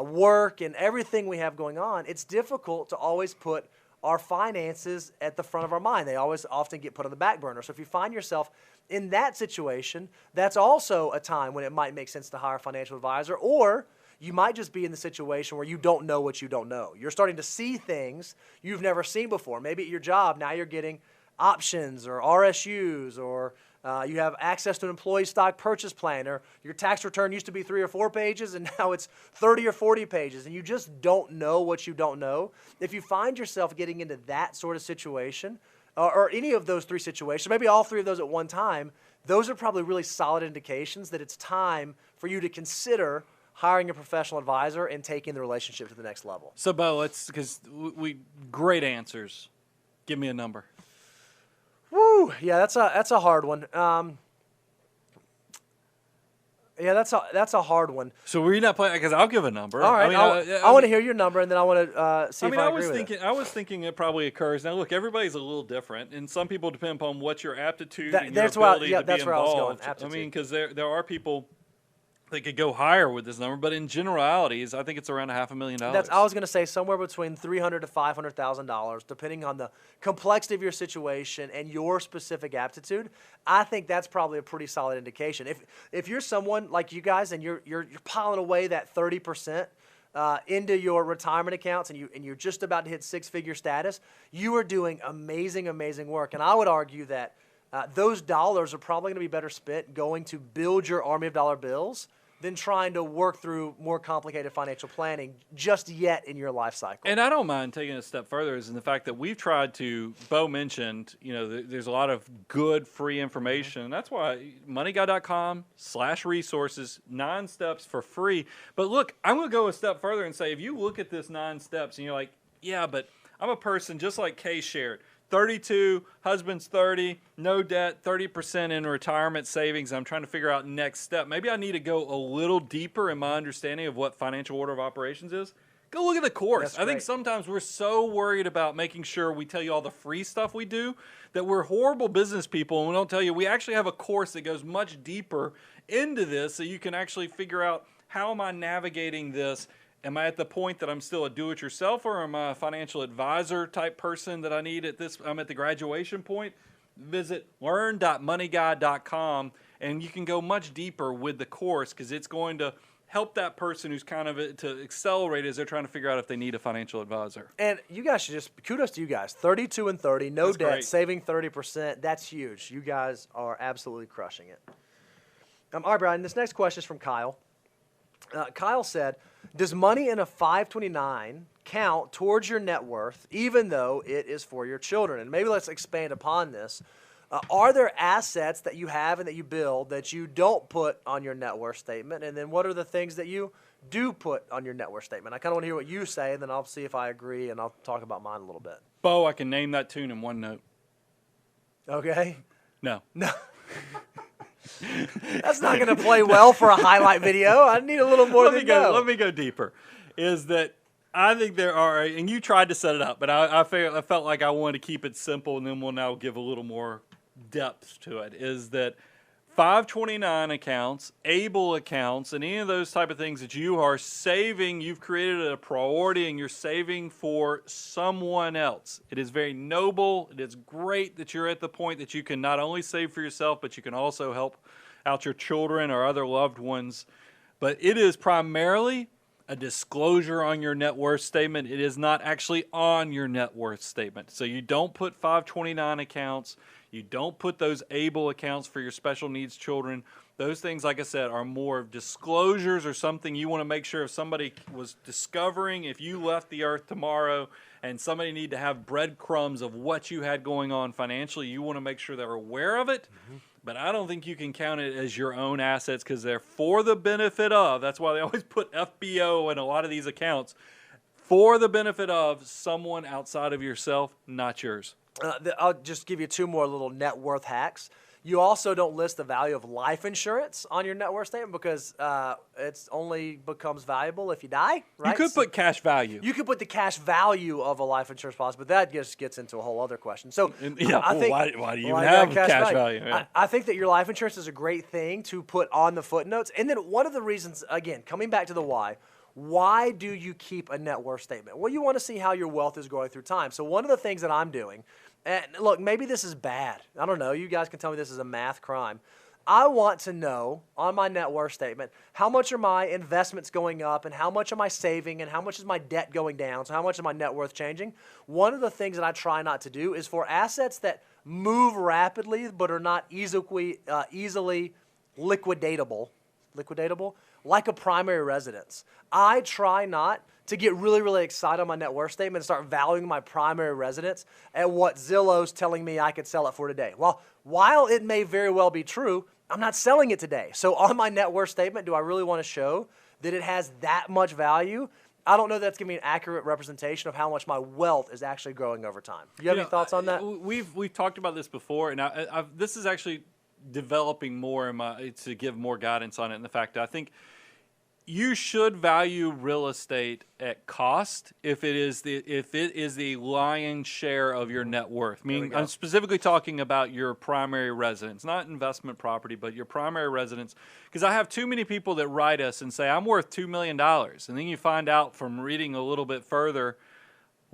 work and everything we have going on, it's difficult to always put our finances at the front of our mind. They always often get put on the back burner. So if you find yourself in that situation, that's also a time when it might make sense to hire a financial advisor, or you might just be in the situation where you don't know what you don't know. You're starting to see things you've never seen before. Maybe at your job, now you're getting options or RSUs, or you have access to an employee stock purchase plan, or your tax return used to be 3 or 4 pages and now it's 30 or 40 pages, and you just don't know what you don't know. If you find yourself getting into that sort of situation, or any of those 3 situations, maybe all 3 of those at one time, those are probably really solid indications that it's time for you to consider hiring a professional advisor and taking the relationship to the next level. So, Bo, because great answers. Give me a number. Woo! Yeah, that's a hard one. Yeah, that's a hard one. So we're not playing, because I'll give a number. All right, I want to hear your number, and then I want to see if I agree with it. I was thinking it probably occurs. Now, look, everybody's a little different, and some people depend upon what your aptitude and your ability to be that's where involved. I was going, aptitude. I mean, because there are people that could go higher with this number, but in generalities, I think it's around $500,000. I was going to say somewhere between $300,000 to $500,000, depending on the complexity of your situation and your specific aptitude. I think that's probably a pretty solid indication. If you're someone like you guys and you're piling away that 30% into your retirement accounts and you're just about to hit 6-figure status, you are doing amazing, amazing work. And I would argue that those dollars are probably going to be better spent going to build your army of dollar bills than trying to work through more complicated financial planning just yet in your life cycle. And I don't mind taking it a step further is in the fact that we've tried to, Bo mentioned, there's a lot of good free information. Mm-hmm. That's why moneyguy.com/resources, 9 steps for free. But look, I'm going to go a step further and say, if you look at this 9 steps and you're like, yeah, but I'm a person just like Kay shared. 32, husband's 30, no debt, 30% in retirement savings. I'm trying to figure out next step. Maybe I need to go a little deeper in my understanding of what financial order of operations is. Go look at the course. That's I think great. sometimes we're so worried about making sure we tell you all the free stuff we do that we're horrible business people and we don't tell you we actually have a course that goes much deeper into this so you can actually figure out how am I navigating this. Am I at the point that I'm still a do-it-yourself, or am I a financial advisor type person that I need at this? I'm at the graduation point. Visit learn.moneyguide.com, and you can go much deeper with the course because it's going to help that person who's kind of to accelerate as they're trying to figure out if they need a financial advisor. And you guys should just kudos to you guys. 32 and 30, no That's debt, great. saving 30%. That's huge. You guys are absolutely crushing it. All right, Brian. This next question is from Kyle. Kyle said, does money in a 529 count towards your net worth, even though it is for your children? And maybe let's expand upon this. Are there assets that you have and that you build that you don't put on your net worth statement? And then what are the things that you do put on your net worth statement? I kind of want to hear what you say, and then I'll see if I agree, and I'll talk about mine a little bit. Bo, I can name that tune in one note. Okay? No. No. That's not going to play well for a highlight video. I need a little more than no. Let me go deeper. Is that I think there are, and you tried to set it up, but I felt like I wanted to keep it simple, and then we'll now give a little more depth to it. Is that 529 accounts, ABLE accounts, and any of those type of things that you are saving, you've created a priority and you're saving for someone else. It is very noble. It is great that you're at the point that you can not only save for yourself, but you can also help out your children or other loved ones. But it is primarily a disclosure on your net worth statement. It is not actually on your net worth statement. So you don't put 529 accounts. You don't put those ABLE accounts for your special needs children. Those things, like I said, are more of disclosures or something you want to make sure if somebody was discovering, if you left the earth tomorrow and somebody need to have breadcrumbs of what you had going on financially, you want to make sure they're aware of it. Mm-hmm. But I don't think you can count it as your own assets because they're for the benefit of. That's why they always put FBO in a lot of these accounts. For the benefit of someone outside of yourself, not yours. I'll just give you two more little net worth hacks. You also don't list the value of life insurance on your net worth statement because it only becomes valuable if you die, right? You could put cash value. You could put the cash value of a life insurance policy, but that just gets into a whole other question. So I think, why do you even have cash value? Yeah. I think that your life insurance is a great thing to put on the footnotes. And then one of the reasons, again, coming back to the why do you keep a net worth statement? Well, you want to see how your wealth is growing through time. So one of the things that I'm doing, and look, maybe this is bad. I don't know. You guys can tell me this is a math crime. I want to know on my net worth statement, how much are my investments going up and how much am I saving and how much is my debt going down? So how much is my net worth changing? One of the things that I try not to do is for assets that move rapidly but are not easily liquidatable, like a primary residence. I try not to get really, really excited on my net worth statement and start valuing my primary residence at what Zillow's telling me I could sell it for today. Well, while it may very well be true, I'm not selling it today. So on my net worth statement, do I really want to show that it has that much value? I don't know that's going to be an accurate representation of how much my wealth is actually growing over time. Do you have any thoughts on that? We've talked about this before, and this is actually developing more to give more guidance on it. And the fact that I think you should value real estate at cost if it is the lion's share of your net worth. Meaning, I'm specifically talking about your primary residence, not investment property, but your primary residence. Because I have too many people that write us and say, I'm worth $2 million. And then you find out from reading a little bit further,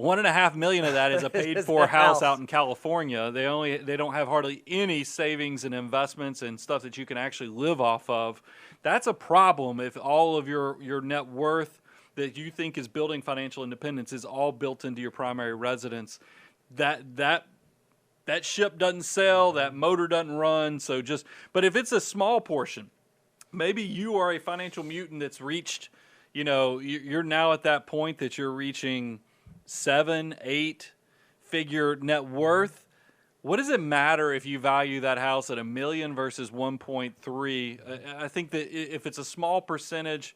$1.5 million of that is a paid-for house out in California. They don't have hardly any savings and investments and stuff that you can actually live off of. That's a problem if all of your net worth that you think is building financial independence is all built into your primary residence. That ship doesn't sail, that motor doesn't run. But if it's a small portion, maybe you are a financial mutant that's reached, you're now at that point that you're reaching 7-8 figure net worth. What does it matter if you value that house at $1 million versus 1.3? I think that if it's a small percentage,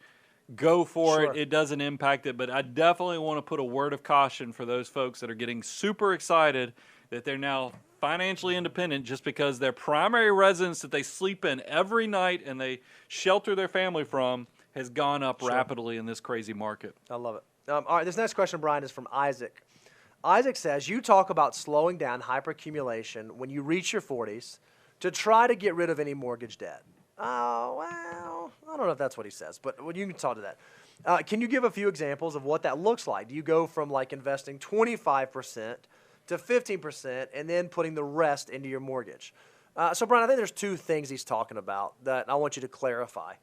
go for Sure. it. It doesn't impact it. But I definitely want to put a word of caution for those folks that are getting super excited that they're now financially independent just because their primary residence that they sleep in every night and they shelter their family from has gone up rapidly in this crazy market. I love it. All right, this next question, Brian, is from Isaac. Isaac says, you talk about slowing down hyperaccumulation when you reach your 40s to try to get rid of any mortgage debt. Oh, well, I don't know if that's what he says, but you can talk to that. Can you give a few examples of what that looks like? Do you go from like investing 25% to 15% and then putting the rest into your mortgage? So, Brian, I think there's two things he's talking about that I want you to clarify.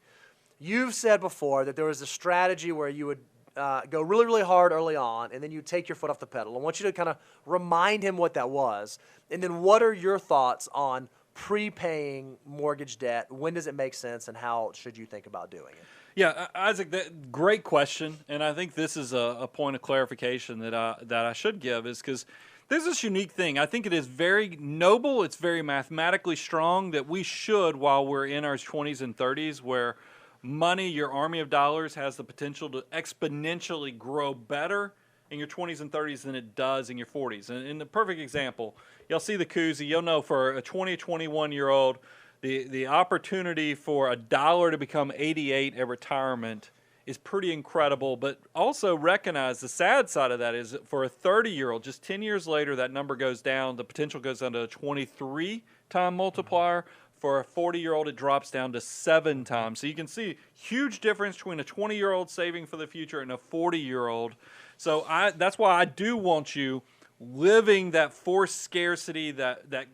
You've said before that there was a strategy where you would go really, really hard early on, and then you take your foot off the pedal. I want you to kind of remind him what that was. And then what are your thoughts on prepaying mortgage debt? When does it make sense, and how should you think about doing it? Yeah, Isaac, great question. And I think this is a point of clarification that I should give is because there's this unique thing. I think it is very noble. It's very mathematically strong that we should, while we're in our 20s and 30s, where money, your army of dollars, has the potential to exponentially grow better in your 20s and 30s than it does in your 40s. And in the perfect example, y'all see the koozie. You'll know for a 20 or 21-year-old, the opportunity for $1 to become 88 at retirement is pretty incredible. But also recognize the sad side of that is for a 30-year-old, just 10 years later, that number goes down. The potential goes down to a 23-time multiplier. For a 40-year-old, it drops down to 7 times. So you can see huge difference between a 20-year-old saving for the future and a 40-year-old. So that's why I do want you living that forced scarcity, that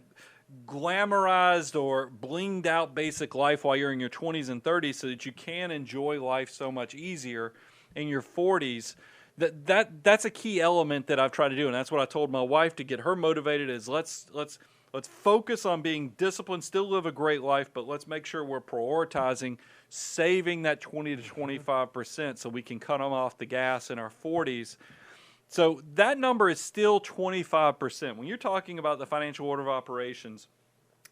glamorized or blinged out basic life while you're in your 20s and 30s so that you can enjoy life so much easier in your 40s. That's a key element that I've tried to do, and that's what I told my wife to get her motivated is let's focus on being disciplined, still live a great life, but let's make sure we're prioritizing saving that 20 to 25% so we can cut them off the gas in our 40s. So that number is still 25%. When you're talking about the financial order of operations,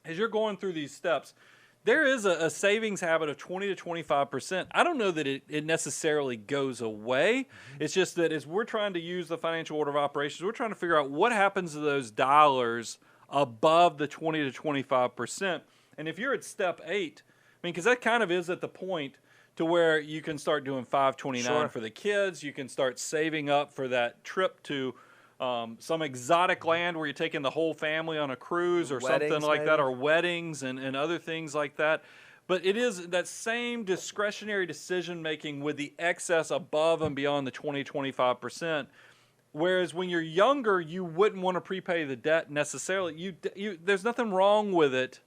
as you're going through these steps, there is a savings habit of 20 to 25%. I don't know that it necessarily goes away. It's just that as we're trying to use the financial order of operations, we're trying to figure out what happens to those dollars above the 20 to 25%. And if you're at step 8, I mean, because that kind of is at the point to where you can start doing 529 for the kids. You can start saving up for that trip to some exotic land where you're taking the whole family on a cruise or Weddings, something like maybe. that, or weddings and other things like that. But it is that same discretionary decision making with the excess above and beyond the 20-25%. Whereas when you're younger, you wouldn't want to prepay the debt necessarily. There's nothing wrong with it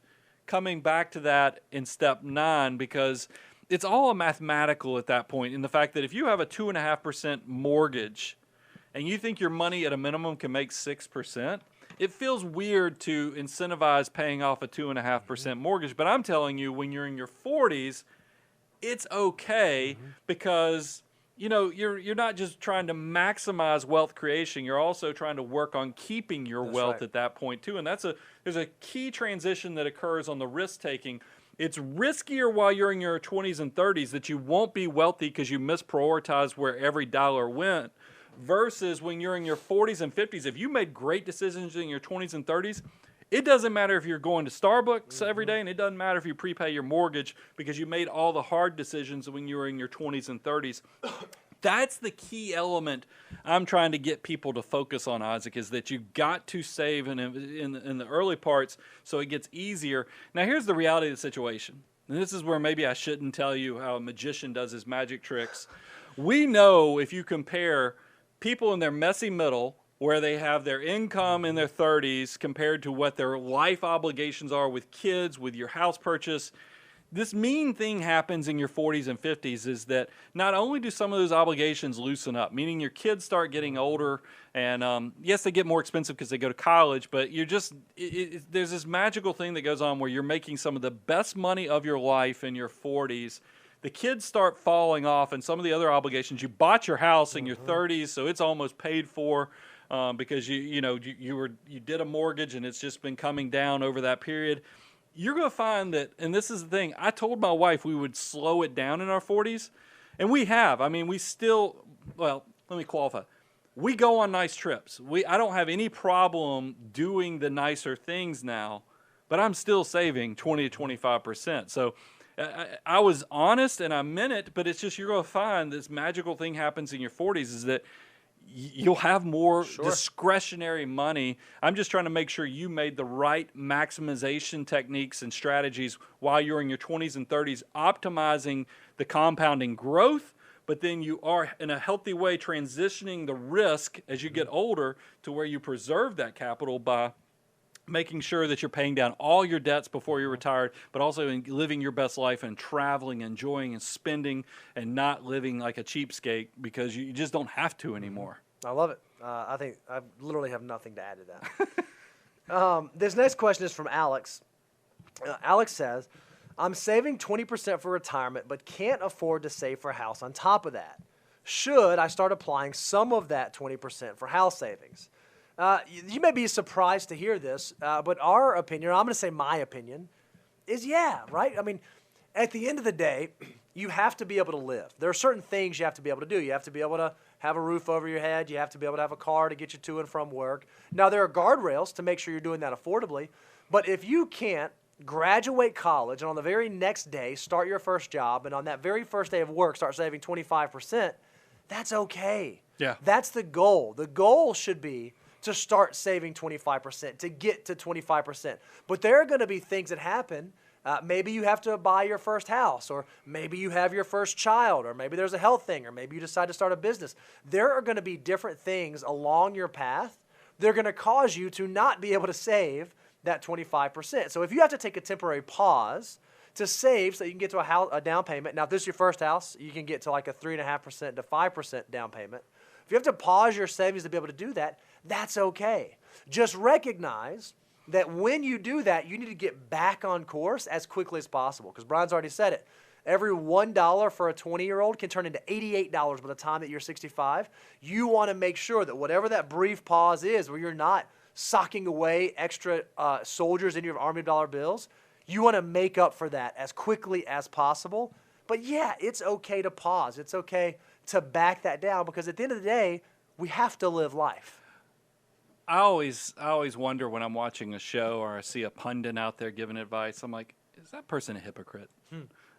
coming back to that in step 9 because it's all mathematical at that point. In the fact that if you have a 2.5% mortgage and you think your money at a minimum can make 6%, it feels weird to incentivize paying off a 2.5% mortgage. But I'm telling you, when you're in your 40s, it's okay because you're not just trying to maximize wealth creation. You're also trying to work on keeping your wealth at that point too. And there's a key transition that occurs on the risk taking. It's riskier while you're in your 20s and 30s that you won't be wealthy because you misprioritized where every dollar went, versus when you're in your 40s and 50s. If you made great decisions in your 20s and 30s, it doesn't matter if you're going to Starbucks every day, and it doesn't matter if you prepay your mortgage because you made all the hard decisions when you were in your 20s and 30s. That's the key element I'm trying to get people to focus on, Isaac, is that you got to save in the early parts so it gets easier. Now, here's the reality of the situation. And this is where maybe I shouldn't tell you how a magician does his magic tricks. We know if you compare people in their messy middle, where they have their income in their 30s compared to what their life obligations are with kids, with your house purchase, this mean thing happens in your 40s and 50s is that not only do some of those obligations loosen up, meaning your kids start getting older, and yes, they get more expensive because they go to college, but there's this magical thing that goes on where you're making some of the best money of your life in your 40s. The kids start falling off, and some of the other obligations, you bought your house in your 30s, so it's almost paid for because you did a mortgage and it's just been coming down over that period. You're going to find that, and this is the thing, I told my wife we would slow it down in our 40s, And we have. I mean, we still, well, let me qualify. We go on nice trips. I don't have any problem doing the nicer things now, but I'm still saving 20 to 25%. So I was honest and I meant it, but it's just you're going to find this magical thing happens in your 40s is that you'll have more discretionary money. I'm just trying to make sure you made the right maximization techniques and strategies while you're in your 20s and 30s, optimizing the compounding growth, but then you are in a healthy way transitioning the risk as you get older to where you preserve that capital by making sure that you're paying down all your debts before you're retired, but also in living your best life and traveling, enjoying and spending, and not living like a cheapskate because you just don't have to anymore. I love it. I think I literally have nothing to add to that. This next question is from Alex. Alex says, I'm saving 20% for retirement, but can't afford to save for a house on top of that. Should I start applying some of that 20% for house savings? You may be surprised to hear this, but our opinion, or I'm going to say my opinion, is yeah, right? I mean, at the end of the day, you have to be able to live. There are certain things you have to be able to do. You have to be able to have a roof over your head. You have to be able to have a car to get you to and from work. Now, there are guardrails to make sure you're doing that affordably, but if you can't graduate college and on the very next day start your first job and on that very first day of work start saving 25%, that's okay. Yeah. That's the goal. The goal should be to start saving 25%, to get to 25%. But there are going to be things that happen. Maybe you have to buy your first house, or maybe you have your first child, or maybe there's a health thing, or maybe you decide to start a business. There are going to be different things along your path. They're going to cause you to not be able to save that 25%. So if you have to take a temporary pause to save so you can get to a down payment. Now, if this is your first house, you can get to like a 3.5% to 5% down payment. If you have to pause your savings to be able to do that, that's okay. Just recognize that when you do that, you need to get back on course as quickly as possible. Because Brian's already said it. Every $1 for a 20-year-old can turn into $88 by the time that you're 65. You want to make sure that whatever that brief pause is where you're not socking away extra soldiers in your Army dollar bills, you want to make up for that as quickly as possible. But yeah, it's okay to pause. It's okay to back that down because at the end of the day, we have to live life. I always wonder when I'm watching a show or I see a pundit out there giving advice. I'm like, is that person a hypocrite?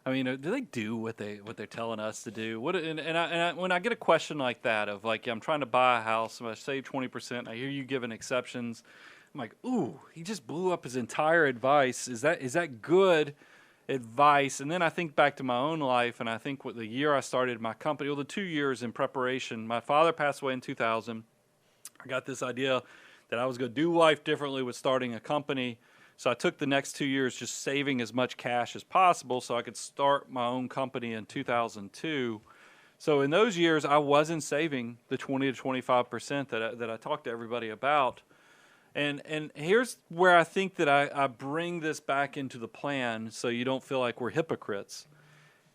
I mean, do they do what they're telling us to do? When I get a question like that of like, I'm trying to buy a house, and I save 20%. I hear you giving exceptions. I'm like, ooh, he just blew up his entire advice. Is that good advice? And then I think back to my own life, and I think the year I started my company, well, the 2 years in preparation. My father passed away in 2000. I got this idea that I was going to do life differently with starting a company. So I took the next 2 years just saving as much cash as possible so I could start my own company in 2002. So in those years, I wasn't saving the 20 to 25% that I talked to everybody about. And here's where I think that I bring this back into the plan so you don't feel like we're hypocrites,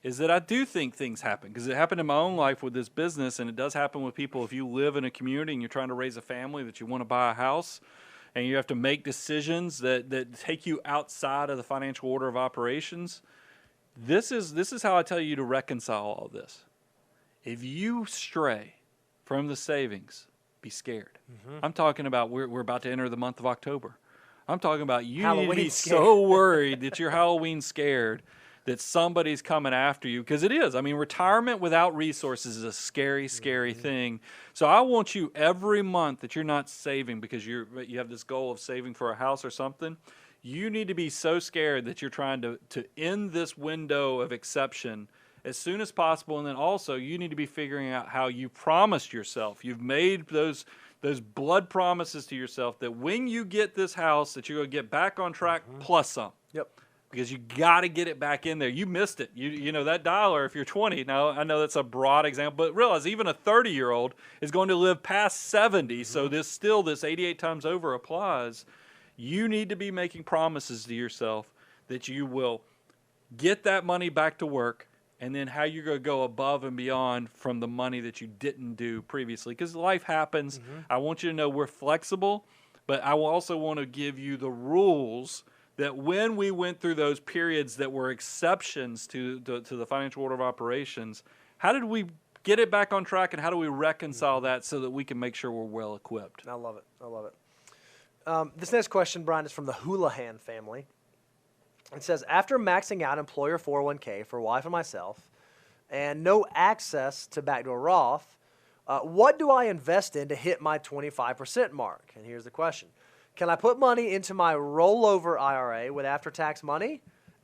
is that I do think things happen, because it happened in my own life with this business, and it does happen with people. If you live in a community and you're trying to raise a family, that you want to buy a house, and you have to make decisions that take you outside of the financial order of operations, this is how I tell you to reconcile all this. If you stray from the savings, be scared. I'm talking about we're about to enter the month of October. I'm talking about you need to be so worried that you're Halloween scared that somebody's coming after you, because it is. I mean, retirement without resources is a scary, scary thing. So I want you every month that you're not saving because you have this goal of saving for a house or something. You need to be so scared that you're trying to end this window of exception as soon as possible. And then also you need to be figuring out how you promised yourself. You've made those blood promises to yourself that when you get this house that you're going to get back on track plus some. Yep. Because you got to get it back in there. You missed it. You know, that dollar, if you're 20, now I know that's a broad example, but realize even a 30-year-old is going to live past 70, so this 88 times over applies. You need to be making promises to yourself that you will get that money back to work, and then how you're going to go above and beyond from the money that you didn't do previously. Because life happens. I want you to know we're flexible, but I will also want to give you the rules that when we went through those periods that were exceptions to the financial order of operations, how did we get it back on track, and how do we reconcile that so that we can make sure we're well equipped? I love it. I love it. This next question, Brian, is from the Houlihan family. It says, after maxing out employer 401k for wife and myself and no access to backdoor Roth, what do I invest in to hit my 25% mark? And here's the question. Can I put money into my rollover IRA with after-tax money?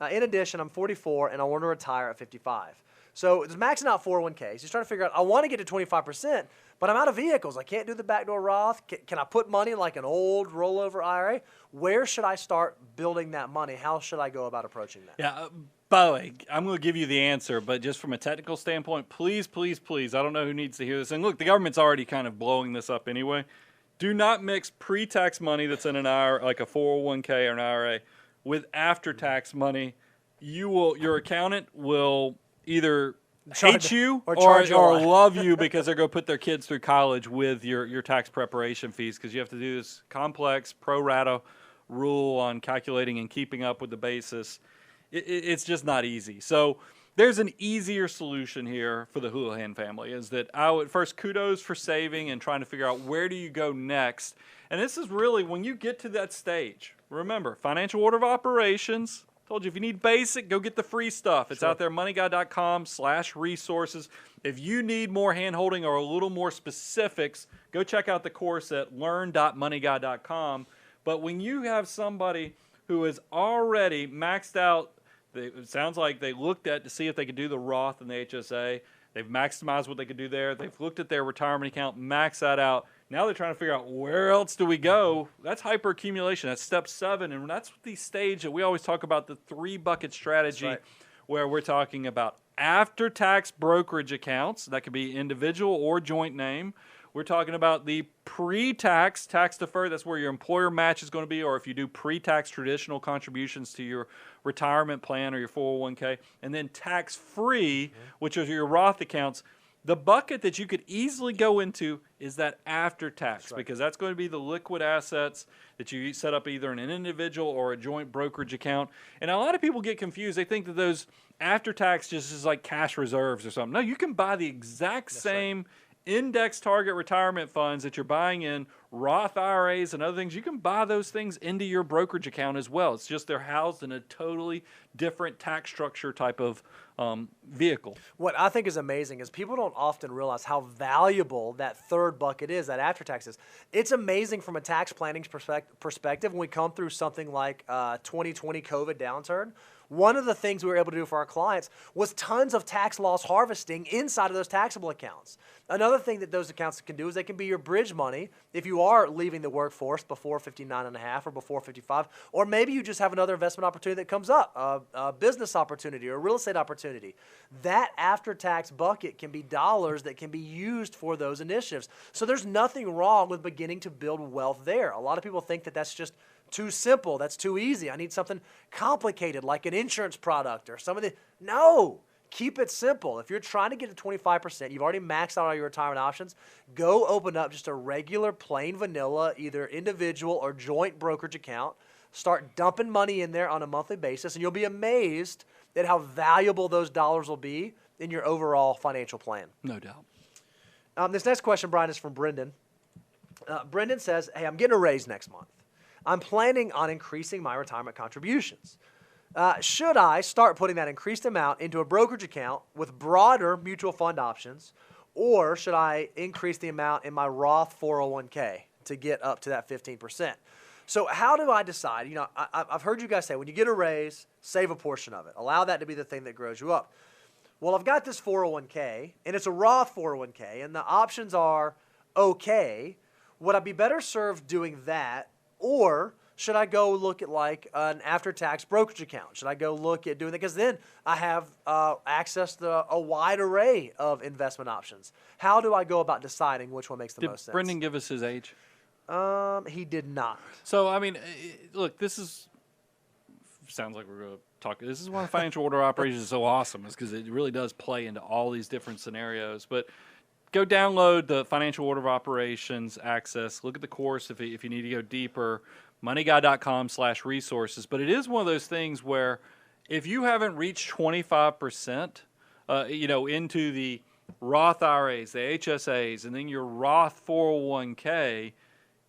In addition, I'm 44 and I want to retire at 55. So it's maxing out 401ks. He's trying to figure out, I want to get to 25%, but I'm out of vehicles. I can't do the backdoor Roth. Can I put money in like an old rollover IRA? Where should I start building that money? How should I go about approaching that? Yeah. By the way, I'm going to give you the answer, but just from a technical standpoint, please, please, please, I don't know who needs to hear this. And look, the government's already kind of blowing this up anyway. Do not mix pre-tax money that's in an IRA, like a 401k or an IRA, with after-tax money. Your accountant will either hate you or love you because they're going to put their kids through college with your tax preparation fees, because you have to do this complex pro rata rule on calculating and keeping up with the basis. It's just not easy. So there's an easier solution here for the Houlihan family, is that I would first, kudos for saving and trying to figure out where do you go next. And this is really when you get to that stage. Remember, financial order of operations. Told you, if you need basic, go get the free stuff. It's out there, moneyguy.com/resources. If you need more hand-holding or a little more specifics, go check out the course at learn.moneyguy.com. But when you have somebody who has already maxed out, it sounds like they looked at to see if they could do the Roth and the HSA. They've maximized what they could do there. They've looked at their retirement account, maxed that out. Now they're trying to figure out where else do we go. That's hyperaccumulation. That's step 7. And that's the stage that we always talk about, the 3-bucket strategy, where we're talking about after-tax brokerage accounts. That could be individual or joint name. We're talking about the pre-tax, tax-deferred. That's where your employer match is going to be, or if you do pre-tax traditional contributions to your retirement plan or your 401k. And then tax-free, which are your Roth accounts. The bucket that you could easily go into is that after tax, because that's going to be the liquid assets that you set up either in an individual or a joint brokerage account. And a lot of people get confused. They think that those after tax just is like cash reserves or something. No, you can buy the exact same index target retirement funds that you're buying in Roth IRAs and other things. You can buy those things into your brokerage account as well. It's just they're housed in a totally different tax structure type of vehicle. What I think is amazing is people don't often realize how valuable that third bucket is, that after taxes. It's amazing from a tax planning perspective when we come through something like 2020 COVID downturn. One of the things we were able to do for our clients was tons of tax loss harvesting inside of those taxable accounts. Another thing that those accounts can do is they can be your bridge money if you are leaving the workforce before 59 and a half or before 55, or maybe you just have another investment opportunity that comes up, a business opportunity or a real estate opportunity. That after-tax bucket can be dollars that can be used for those initiatives. So there's nothing wrong with beginning to build wealth there. A lot of people think that that's just too simple, that's too easy. I need something complicated like an insurance product or some of the, no, keep it simple. If you're trying to get to 25%, you've already maxed out all your retirement options, go open up just a regular plain vanilla, either individual or joint brokerage account, start dumping money in there on a monthly basis, and you'll be amazed at how valuable those dollars will be in your overall financial plan. No doubt. This next question, Brian, is from Brendan. Brendan says, hey, I'm getting a raise next month. I'm planning on increasing my retirement contributions. Should I start putting that increased amount into a brokerage account with broader mutual fund options, or should I increase the amount in my Roth 401k to get up to that 15%? So how do I decide? You know, I've heard you guys say when you get a raise, save a portion of it. Allow that to be the thing that grows you up. Well, I've got this 401k, and it's a Roth 401k, and the options are okay. Would I be better served doing that? Or should I go look at like an after-tax brokerage account? Should I go look at doing that? Because then I have access to a wide array of investment options. How do I go about deciding which one makes the most sense? Did Brendan give us his age? He did not. So, I mean, look, sounds like we're going to talk. This is why financial order operations is so awesome, is because it really does play into all these different scenarios. But go download the Financial Order of Operations access. Look at the course if you need to go deeper. moneyguy.com/resources. But it is one of those things where if you haven't reached 25% into the Roth IRAs, the HSAs, and then your Roth 401k,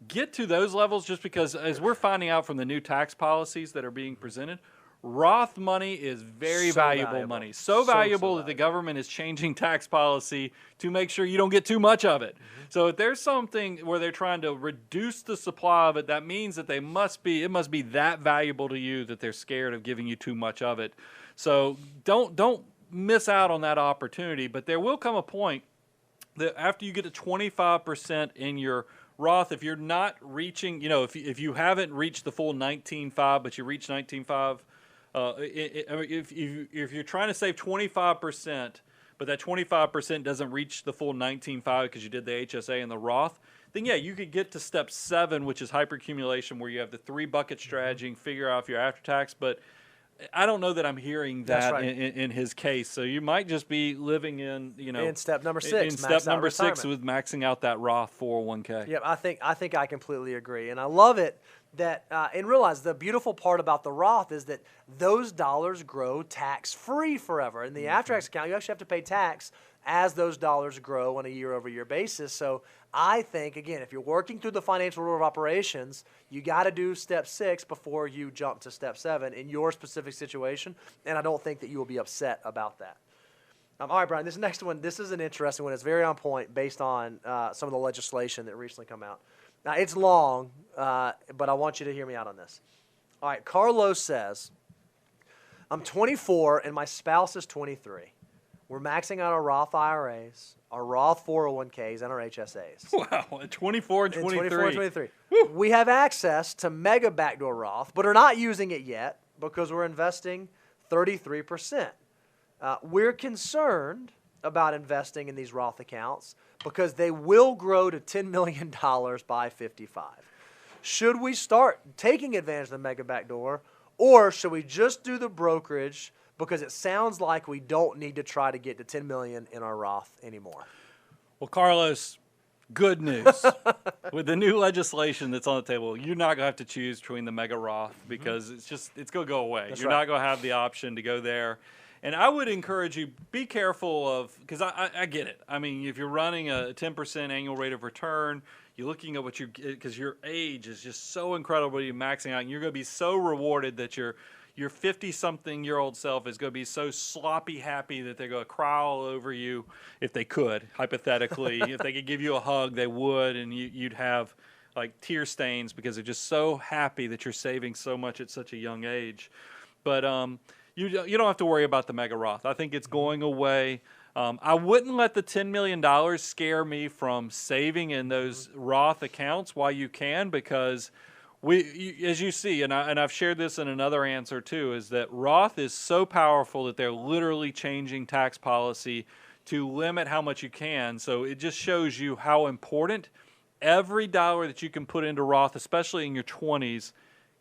get to those levels, just because as we're finding out from the new tax policies that are being presented, Roth money is very valuable money. So valuable that the government is changing tax policy to make sure you don't get too much of it. So if there's something where they're trying to reduce the supply of it, that means that it must be that valuable to you that they're scared of giving you too much of it. So don't miss out on that opportunity. But there will come a point that after you get to 25% in your Roth, if you're not reaching, if you haven't reached the full 19.5, but you reach 19.5, if you're trying to save 25%, but that 25% doesn't reach the full 19.5 because you did the HSA and the Roth, then yeah, you could get to step 7, which is hyperaccumulation, where you have the 3 bucket strategy and figure out your after tax. But I don't know that I'm hearing that in his case. So you might just be living in step number 6. In step number 6 with maxing out that Roth 401k. Yeah, I think I completely agree, and I love it that and realize the beautiful part about the Roth is that those dollars grow tax-free forever. In the after-tax account, you actually have to pay tax as those dollars grow on a year-over-year basis. So I think, again, if you're working through the financial rule of operations, you got to do step 6 before you jump to step 7 in your specific situation, and I don't think that you will be upset about that. All right, Brian, this next one, this is an interesting one. It's very on point based on some of the legislation that recently come out. Now, it's long, but I want you to hear me out on this. All right, Carlos says, I'm 24 and my spouse is 23. We're maxing out our Roth IRAs, our Roth 401ks, and our HSAs. Wow, at 24 and 23. 24 and 23. We have access to mega backdoor Roth, but are not using it yet because we're investing 33%. We're concerned about investing in these Roth accounts because they will grow to $10 million by 55. Should we start taking advantage of the mega backdoor, or should we just do the brokerage because it sounds like we don't need to try to get to $10 million in our Roth anymore? Well, Carlos, good news. With the new legislation that's on the table, you're not going to have to choose between the mega Roth because it's going to go away. You're not going to have the option to go there. And I would encourage you, be careful of, because I get it. I mean, if you're running a 10% annual rate of return, you're looking at because your age is just so incredible, you're maxing out, and you're going to be so rewarded that your 50-something-year-old self is going to be so sloppy happy that they're going to cry all over you if they could, hypothetically. If they could give you a hug, they would, and you'd have like tear stains because they're just so happy that you're saving so much at such a young age. But you don't have to worry about the mega Roth. I think it's going away. I wouldn't let the $10 million scare me from saving in those Roth accounts while you can, because as you see, and I've shared this in another answer too, is that Roth is so powerful that they're literally changing tax policy to limit how much you can. So it just shows you how important every dollar that you can put into Roth, especially in your 20s,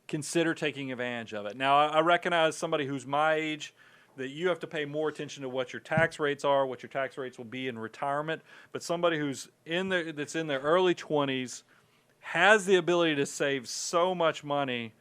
consider taking advantage of it. Now, I recognize somebody who's my age that you have to pay more attention to what your tax rates are, what your tax rates will be in retirement. But somebody who's that's in their early 20s has the ability to save so much money.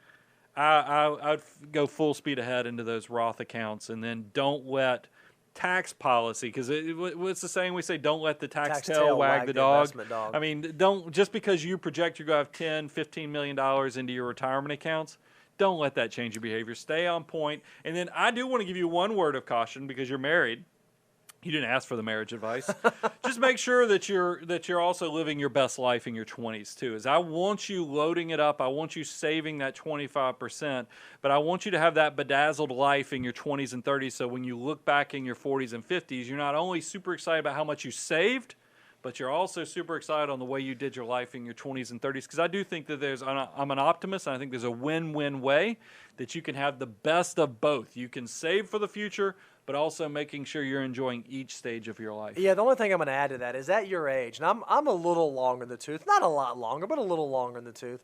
I'd go full speed ahead into those Roth accounts, and then don't let tax policy, because what's the saying we say? Don't let the tax tail wag the dog. I mean, don't, just because you project you're going to have $10, $15 million into your retirement accounts, don't let that change your behavior. Stay on point. And then I do want to give you one word of caution, because you're married. You didn't ask for the marriage advice. Just make sure that you're also living your best life in your 20s too. Is I want you loading it up. I want you saving that 25%, but I want you to have that bedazzled life in your 20s and 30s. So when you look back in your 40s and 50s, you're not only super excited about how much you saved, but you're also super excited on the way you did your life in your 20s and 30s. Because I do think that I'm an optimist, and I think there's a win-win way that you can have the best of both. You can save for the future, but also making sure you're enjoying each stage of your life. Yeah, the only thing I'm going to add to that is at your age, and I'm a little longer in the tooth, not a lot longer, but a little longer in the tooth.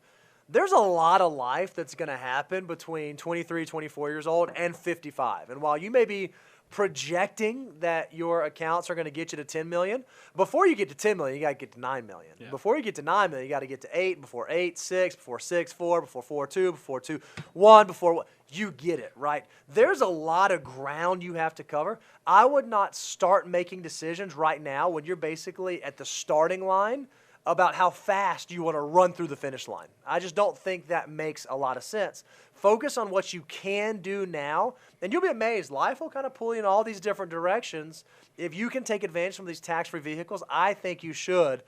There's a lot of life that's going to happen between 23, 24 years old and 55. And while you may be projecting that your accounts are going to get you to 10 million. Before you get to 10 million, you got to get to 9 million. Yeah. Before you get to 9 million, you got to get to 8, before 8, 6, before 6, 4, before 4, 2, before 2, 1, before 1. You get it, right? There's a lot of ground you have to cover. I would not start making decisions right now when you're basically at the starting line about how fast you want to run through the finish line. I just don't think that makes a lot of sense. Focus on what you can do now, and you'll be amazed. Life will kind of pull you in all these different directions. If you can take advantage of these tax-free vehicles, I think you should.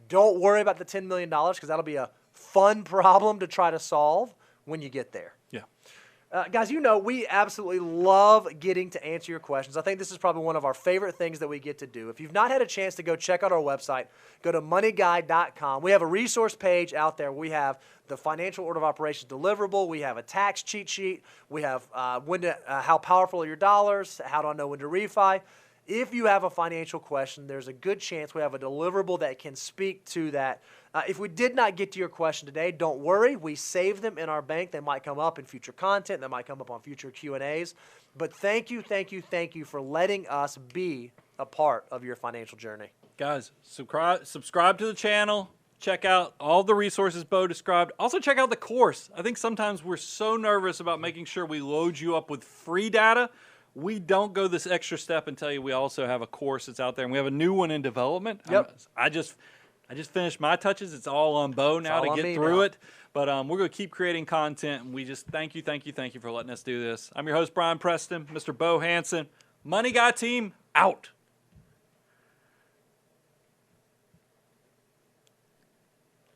Don't worry about the $10 million because that'll be a fun problem to try to solve when you get there. Yeah. Guys, you know we absolutely love getting to answer your questions. I think this is probably one of our favorite things that we get to do. If you've not had a chance to go check out our website, go to moneyguide.com. We have a resource page out there. We have the financial order of operations deliverable. We have a tax cheat sheet. We have how powerful are your dollars, how do I know when to refi. If you have a financial question, there's a good chance we have a deliverable that can speak to that. If we did not get to your question today, don't worry. We save them in our bank. They might come up in future content. They might come up on future Q&As. But thank you for letting us be a part of your financial journey. Guys, subscribe to the channel. Check out all the resources Bo described. Also check out the course. I think sometimes we're so nervous about making sure we load you up with free data. We don't go this extra step and tell you we also have a course that's out there, and we have a new one in development. Yep. I just finished my touches. It's all on Bo now to get through it. But we're going to keep creating content, and we just thank you for letting us do this. I'm your host, Brian Preston, Mr. Bo Hansen. Money Guy team, out.